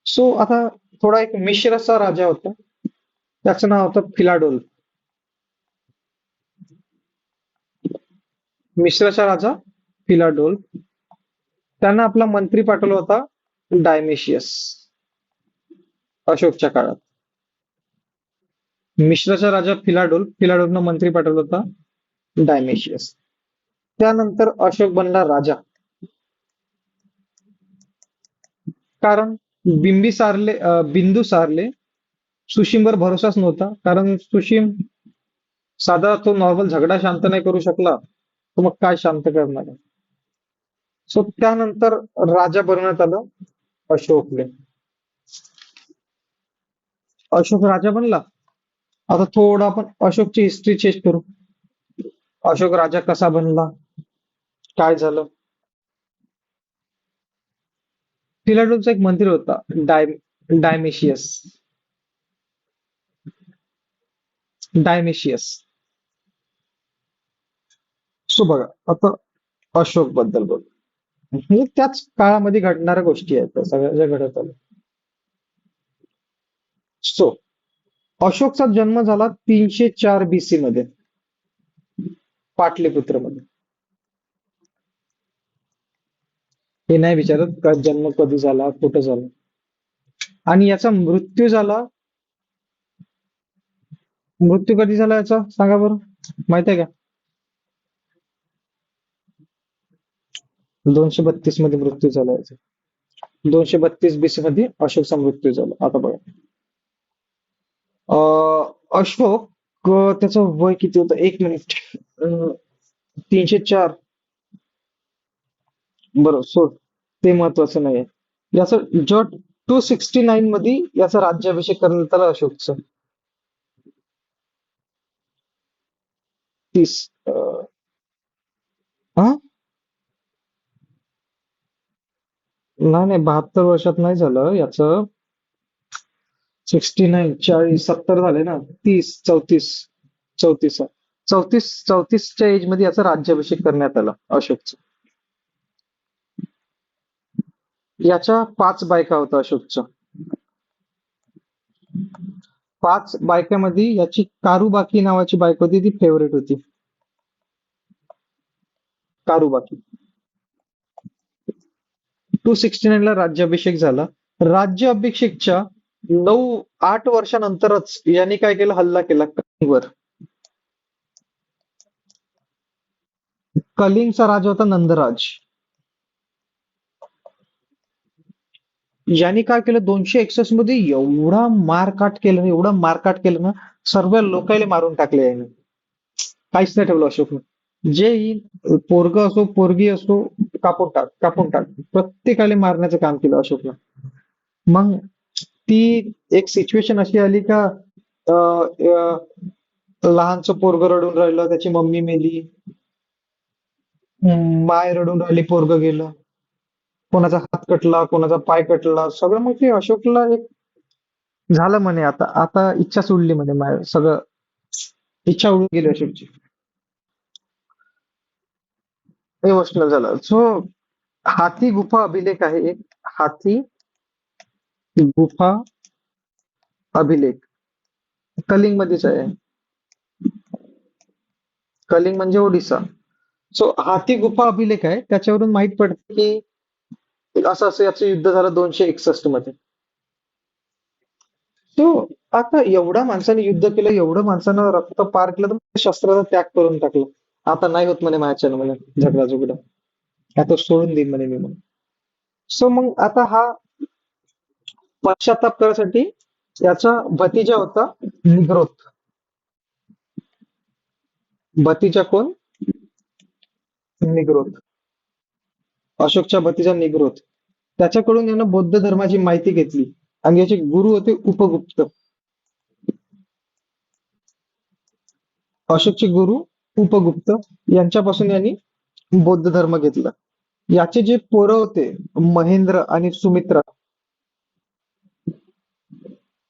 सो आता थोडा एक मिश्रचा राजा होता, त्याचं नाव होतं फिलाडोल. मिश्रचा राजा फिलाडोल. त्यांना आपला मंत्री पाठवला होता डायमेशियस. अशोकच्या काळात मिश्रचा राजा फिलाडोलनं मंत्री पाठवला होता डायमेशियस. त्यानंतर अशोक बनला राजा. कारण बिंदुसारले सुशीमवर भरोसाच नव्हता. कारण सुशीम साधा तो नॉर्मल झगडा शांत नाही करू शकला, तो मग काय शांत करणार आहे. सो त्यानंतर राजा बनवण्यात आलं अशोकले. अशोक राजा बनला. आता थोडं आपण अशोकची हिस्ट्री चेक करू. अशोक राजा कसा बनला, काय झालं. फिलाडोलचा एक मंत्री होता, डायमेशियस. डायमेशियस. सो बघा आता अशोक बद्दल बोल. हे त्याच काळामध्ये घडणाऱ्या गोष्टी आहेत त्या सगळ्या ज्या घडत आल्या. सो अशोकचा जन्म झाला 304 BC मध्ये, पाटलीपुत्र मध्ये. हे नाही विचारत का जन्म कधी झाला, कुठं झाला. आणि याचा मृत्यू झाला. मृत्यू कधी झाला याचा सांगा बरं, माहित आहे का? 232 मध्ये मृत्यू झाला याचा. 232 BC मध्ये अशोकचा मृत्यू झाला. आता बघा अशोक त्याचं वय किती होतं, एक मिनिट. 304. बरं सोड, ते महत्वाचं नाहीये. याचं जट 269 मध्ये याचा राज्याभिषेक करण्यात आला अशोकचा. 30 हा नाही नाही, 72 वर्षात नाही झालं याचं. 69, 40, 70 झाले ना. 30, 34, 34, 34च्या एज मध्ये याचा राज्याभिषेक करण्यात आला अशोकचा. याच्या 5 बायका होत्या अशोकच्या. 5 बायकांमध्ये याची कारुबाकी नावाची बायको होती, ती फेवरेट होती. कारुबाकी. 269 ला राज्याभिषेक झाला. राज्याभिषेकच्या 8 वर्षानंतरच यांनी काय केलं, हल्ला केला कलिंगवर. कलिंगचा राजा होता नंदराज. यांनी काय केलं, 261 मध्ये एवढा मारकाट केलं ना, सर्व लोकांना मारून टाकले यांनी. काहीच नाही ठेवलं अशोकनं. जे येईल पोरग असो पोरगी असो, कापून टाक प्रत्येकाला मारण्याचं काम केलं अशोकनं. मग ती एक सिच्युएशन अशी आली का, अं, अं, लहानचं पोरग रडून राहिलं, त्याची मम्मी मेली. माय रडून राहिली, पोरग गेलं. कोणाचा हात कटला, कोणाचा पाय कटला, सगळं. मग ते अशोकला एक झालं म्हणे, आता आता इच्छा सोडली म्हणे, माय सगळं इच्छा उडून गेली अशोकची. इमोशनल झालं. सो हाथी गुफा अभिलेख आहे एक. हाथी गुफा अभिलेख कलिंग मध्येच आहे. कलिंग म्हणजे ओडिसा. सो हाती गुफा अभिलेख आहे, त्याच्यावरून माहित पडते की असं असं याचं युद्ध झालं 261 मध्ये. तो आता एवढ्या माणसाने युद्ध केलं, एवढं माणसानं रक्त पार केलं, तर शस्त्राचा त्याग करून टाकला. आता नाही होत म्हणे माझ्यानं म्हणे झगडा झुगडा, आता सोडून देईन म्हणे मी म्हणे. सो मग आता हा पश्चाताप करायसाठी याचा भतीजा होता निग्रोध. भतीजा कोण? निग्रोध. अशोकच्या भतीजा निग्रोध. त्याच्याकडून यानं बौद्ध धर्माची माहिती घेतली. आणि याचे गुरु होते उपगुप्त. अशोकचे गुरु उपगुप्त यांच्यापासून यांनी बौद्ध धर्म घेतला. याचे जे पोरं होते महेंद्र आणि सुमित्रा,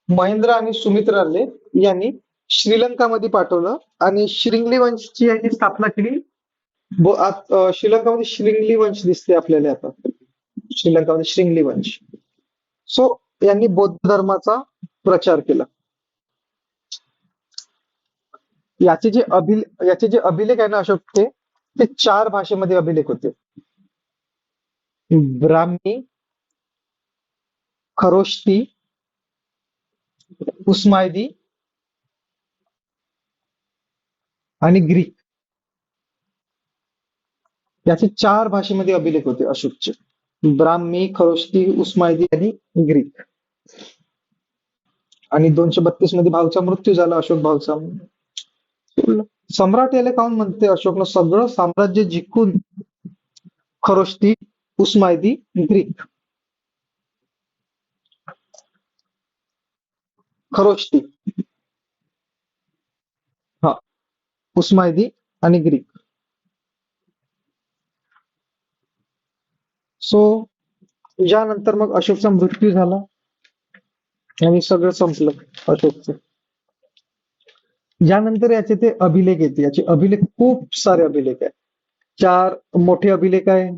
महेंद्र आणि सुमित्राले यांनी श्रीलंकामध्ये पाठवलं आणि श्रिंगली वंशची यांनी स्थापना केली. श्रीलंकामध्ये श्रिंगली वंश दिसते आपल्याला आता. श्रीलंकामध्ये श्रिंगली वंश. सो यांनी बौद्ध धर्माचा प्रचार केला. याचे जे अभिलेख आहे ना अशोकचे, ते 4 भाषेमध्ये अभिलेख होते. ब्राह्मी, खरोष्टी, उस्मायदी आणि ग्रीक. याचे 4 भाषेमध्ये अभिलेख होते अशोकचे. ब्राह्मी, खरोष्टी, उस्मायदी आणि ग्रीक. आणि 232 मध्ये भाऊचा मृत्यू झाला, अशोक भाऊचा. सम्राट याला काऊन म्हणते अशोकनं सगळं साम्राज्य जिंकून? खरोष्टी, उस्मायदी, ग्रीक. खरोष्टी, हा, उस्मायदी आणि ग्रीक. सो यानंतर मग अशोकचा मृत्यू झाला आणि सगळं संपलं अशोकचं. यानंतर याचे ते अभिलेख येते. याचे अभिलेख खूप सारे अभिलेख आहे. 4 मोठे अभिलेख आहे,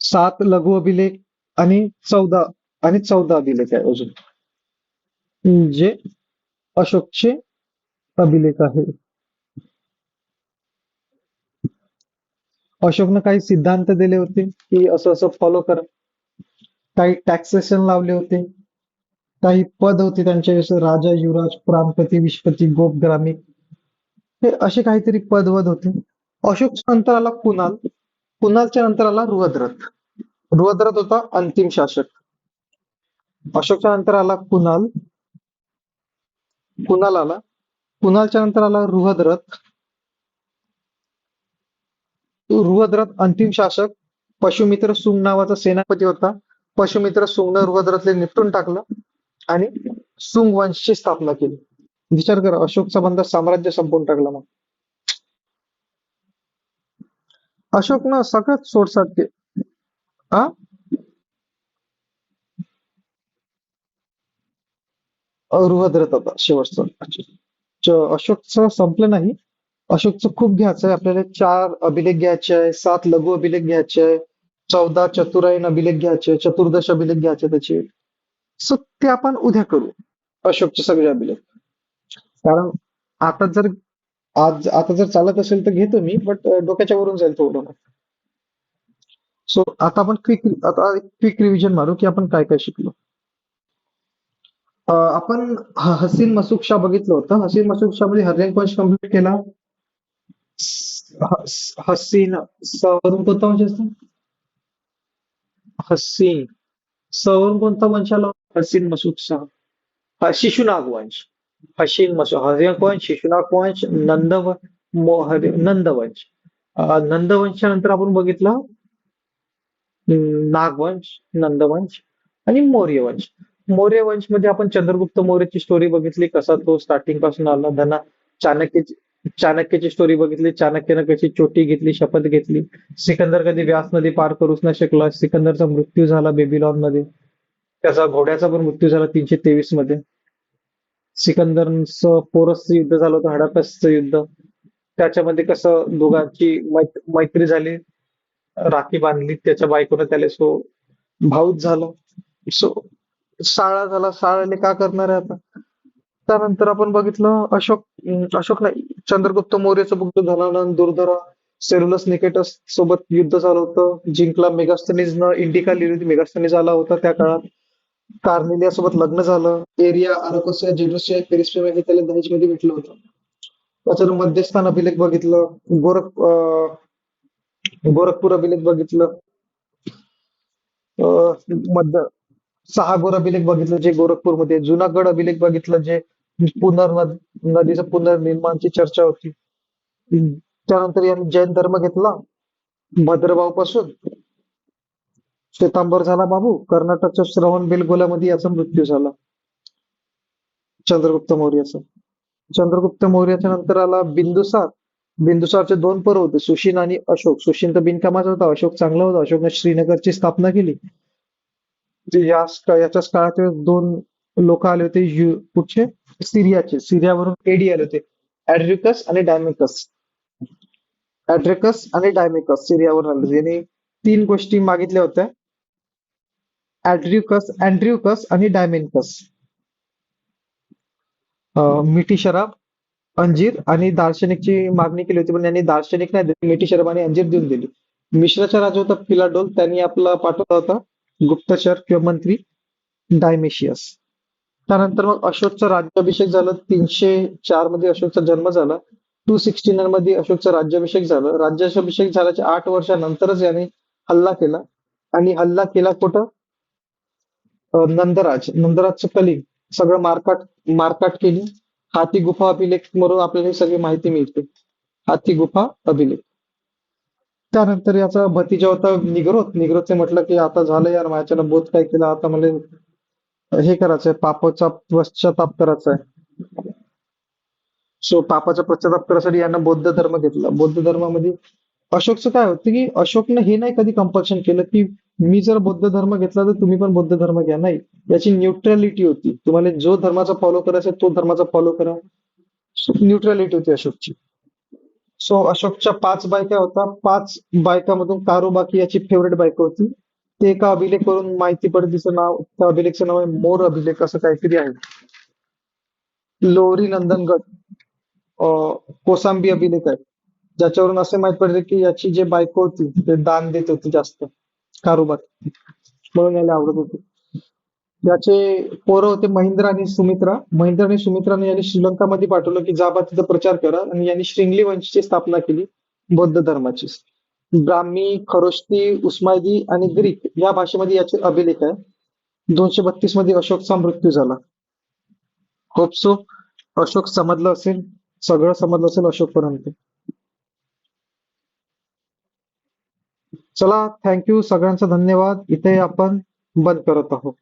7 लघु अभिलेख आणि 14 अभिलेख आहे अजून, जे अशोकचे अभिलेख आहे. अशोकनं काही सिद्धांत दिले होते की असं असं फॉलो करा. काही टॅक्सेशन लावले होते. काही पद होते त्यांच्या, जसं राजा, युवराज, प्रांतपती, विश्वपती, गोप, ग्रामिक, हे असे काहीतरी पदवद होते. अशोकच्या नंतर आला कुणाल. कुणालच्या नंतर आला बृहद्रथ. बृहद्रथ होता अंतिम शासक. अशोकच्या नंतर आला कुणाल. कुणाल आला. कुणालच्या नंतर आला बृहद्रथ. बृहद्रथ अंतिम शासक. पशुमित्र सुंग नावाचा सेनापती होता. पशुमित्र सुंगनं बृहद्रथला निपटून टाकलं आणि सुंग वंशची स्थापना केली. विचार करा, अशोकचा बंद साम्राज्य संपवून टाकलं. मग अशोकनं सगळ्यात सोडसाट केली. हा, बृहद्रथ होता शेवटचा. अशोकचं संपलं नाही. अशोकचं खूप घ्यायचं आहे आपल्याला. 4 अभिलेख घ्यायचे आहे, 7 लघु अभिलेख घ्यायचे आहे, 14 चतुरायन अभिलेख घ्यायचे आहे, चतुर्दश अभिलेख घ्यायचे त्याचे. सो ते आपण उद्या करू, अशोकचे सगळे अभिलेख. कारण आता जर आता जर चालत असेल तर घेतो मी, बट डोक्याच्या वरून जाईल थोडं. सो आता आता क्विक रिव्हिजन मारू की आपण काय काय शिकलो. आपण हसीन मसूक शाह बघितलं होतं. हसीन मसूक शाह मध्ये हरियांक वंश कम्प्लीट केला. हसीन वरून कोणता वंश असतो? हसीन वरून कोणता वंश आला? हसीन मसूद शाह. शिशुनाग वंश. हसीन मसूद, हरियांक वंश, शिशुनाग वंश, नंदवंश. नंदवंशच्या नंतर आपण बघितलं नागवंश, नंदवंश आणि मौर्य वंश. मौर्य वंश मध्ये आपण चंद्रगुप्त मौर्यची स्टोरी बघितली, कसा तो स्टार्टिंग पासून आला. चाणक्यची चाणक्याची स्टोरी बघितली. चाणक्यानं कशी चोटी घेतली, शपथ घेतली. सिकंदर कधी व्यास नदी पार करूच नाही शकला. सिकंदरचा मृत्यू झाला बेबीलॉन मध्ये. त्याचा घोड्याचा पण मृत्यू झाला 323 मध्ये. सिकंदरचं पोरसचं युद्ध झालं होतं, हडापसचं युद्ध. त्याच्यामध्ये कसं दोघांची मैत्री झाली, राखी बांधली त्याच्या बायकोनं त्याला. सो भाऊच झाला. सो साळा झाला. साळाने का करणार आहे आता. त्यानंतर आपण बघितलं अशोक नाही, चंद्रगुप्त मौर्यचं युद्ध झालं. दुर्धरा सेल्युलस निकेटस सोबत युद्ध झालं होतं, जिंकला. मेगास्थनीजनं इंडिका लिहिली होती. मेगास्थनीज आला होता त्या काळात. कार्नेलिया सोबत लग्न झालं. एरिया, अराकोसिया, जेड्रोसिया, पेरिस्पेमा हे त्याला दहेज मध्ये भेटलं होतं. त्याच्यानं मध्यस्थान अभिलेख बघितलं. गोरखपूर अभिलेख बघितलं. मध्य 6 गोर अभिलेख बघितलं जे गोरखपूरमध्ये. जुनागड अभिलेख बघितलं जे नदीचं पुनर्निर्माणची चर्चा होती. त्यानंतर यांनी जैन धर्म घेतला भद्रभाव पासून. श्वेतांबर झाला बाबू. कर्नाटकच्या श्रवण बेलगोलामध्ये याचा मृत्यू झाला, चंद्रगुप्त मौर्याचा. चंद्रगुप्त मौर्याच्या नंतर आला बिंदुसार. बिंदुसारचे 2 पोरं होते, सुशीन आणि अशोक. सुशीन तर बिनकामाचा होता, अशोक चांगला होता. अशोकने श्रीनगरची स्थापना केली. याच्याच काळात 2 लोक आले होते, कुठचे? सिरियाचे. सिरियावरून एडी आले होते, ऍड्रिकस आणि डायमिकस. सिरियावरून आले. यांनी 3 गोष्टी मागितल्या होत्या, अँड्रिकस आणि डायमेनकस. मिठी शराब, अंजीर आणि दार्शनिकची मागणी केली होती, पण यांनी दार्शनिक नाही दिली, मिठी शराब आणि अंजीर देऊन दिली. मिश्राचा राजा होता पिलाडोल, त्यांनी आपला पाठवला होता गुप्तचर किंवा मंत्री डायमेशियस. त्यानंतर मग अशोकचा राज्याभिषेक झाला. 304 मध्ये अशोकचा जन्म झाला. 269 मध्ये अशोकचा राज्याभिषेक झाला. राज्याभिषेक झाल्याच्या 8 वर्षानंतरच याने हल्ला केला. आणि हल्ला केला कुठं? नंदराजचं कलिंग सगळं मारकाट केली. हाती गुफा अभिलेख म्हणून आपल्याला ही सगळी माहिती मिळते. हाती गुफा अभिलेख. त्यानंतर याचा भतीजा होता निग्रोधचे म्हटलं की आता झालं यार, माझ्यानं बोध काय केला, आता मला हे करायचंय, पापाचा पश्चाताप करायचा आहे. सो पापाचा पश्चाताप करण्यासाठी यानं बौद्ध धर्म घेतला. बौद्ध धर्मामध्ये अशोकचं काय होतं की अशोकनं हे नाही कधी कंपल्शन केलं की मी जर बौद्ध धर्म घेतला तर तुम्ही पण बौद्ध धर्म घ्या. नाही, याची न्यूट्रॅलिटी होती. तुम्हाला जो धर्माचा फॉलो करायचा तो धर्माचा फॉलो करा. न्यूट्रॅलिटी होती अशोकची. सो अशोकच्या 5 बायका होता. 5 बायकामधून कारोबाकी याची फेवरेट बायको होती. ते एका अभिलेखवरून माहिती पडते, तिचं नाव, त्या अभिलेखचं नाव आहे मोर अभिलेख असं काहीतरी आहे. लोहरी नंदनगड कोसांबी अभिलेख आहे, ज्याच्यावरून असे माहित पडते की याची जी बायको होती ते दान देत होती जास्त कारोबार, म्हणून याला आवडत होते. याचे पोरं होते महेंद्र आणि सुमित्रा. महेंद्र आणि सुमित्राने यांनी श्रीलंकामध्ये पाठवलं की जाबा तिथं प्रचार करा, आणि यांनी श्रिंगली वंशची स्थापना केली, बौद्ध धर्माची. ब्राह्मी, खरोष्टी, उस्मायदी आणि ग्रीक या भाषेमध्ये याचे अभिलेख आहे. 232 मध्ये अशोकचा मृत्यू झाला. होप सो अशोक समजलं असेल, सगळं समजलं असेल अशोकपर्यंत. चला, थँक्यू, सगळ्यांचा धन्यवाद. इथे आपण बंद करत आहोत.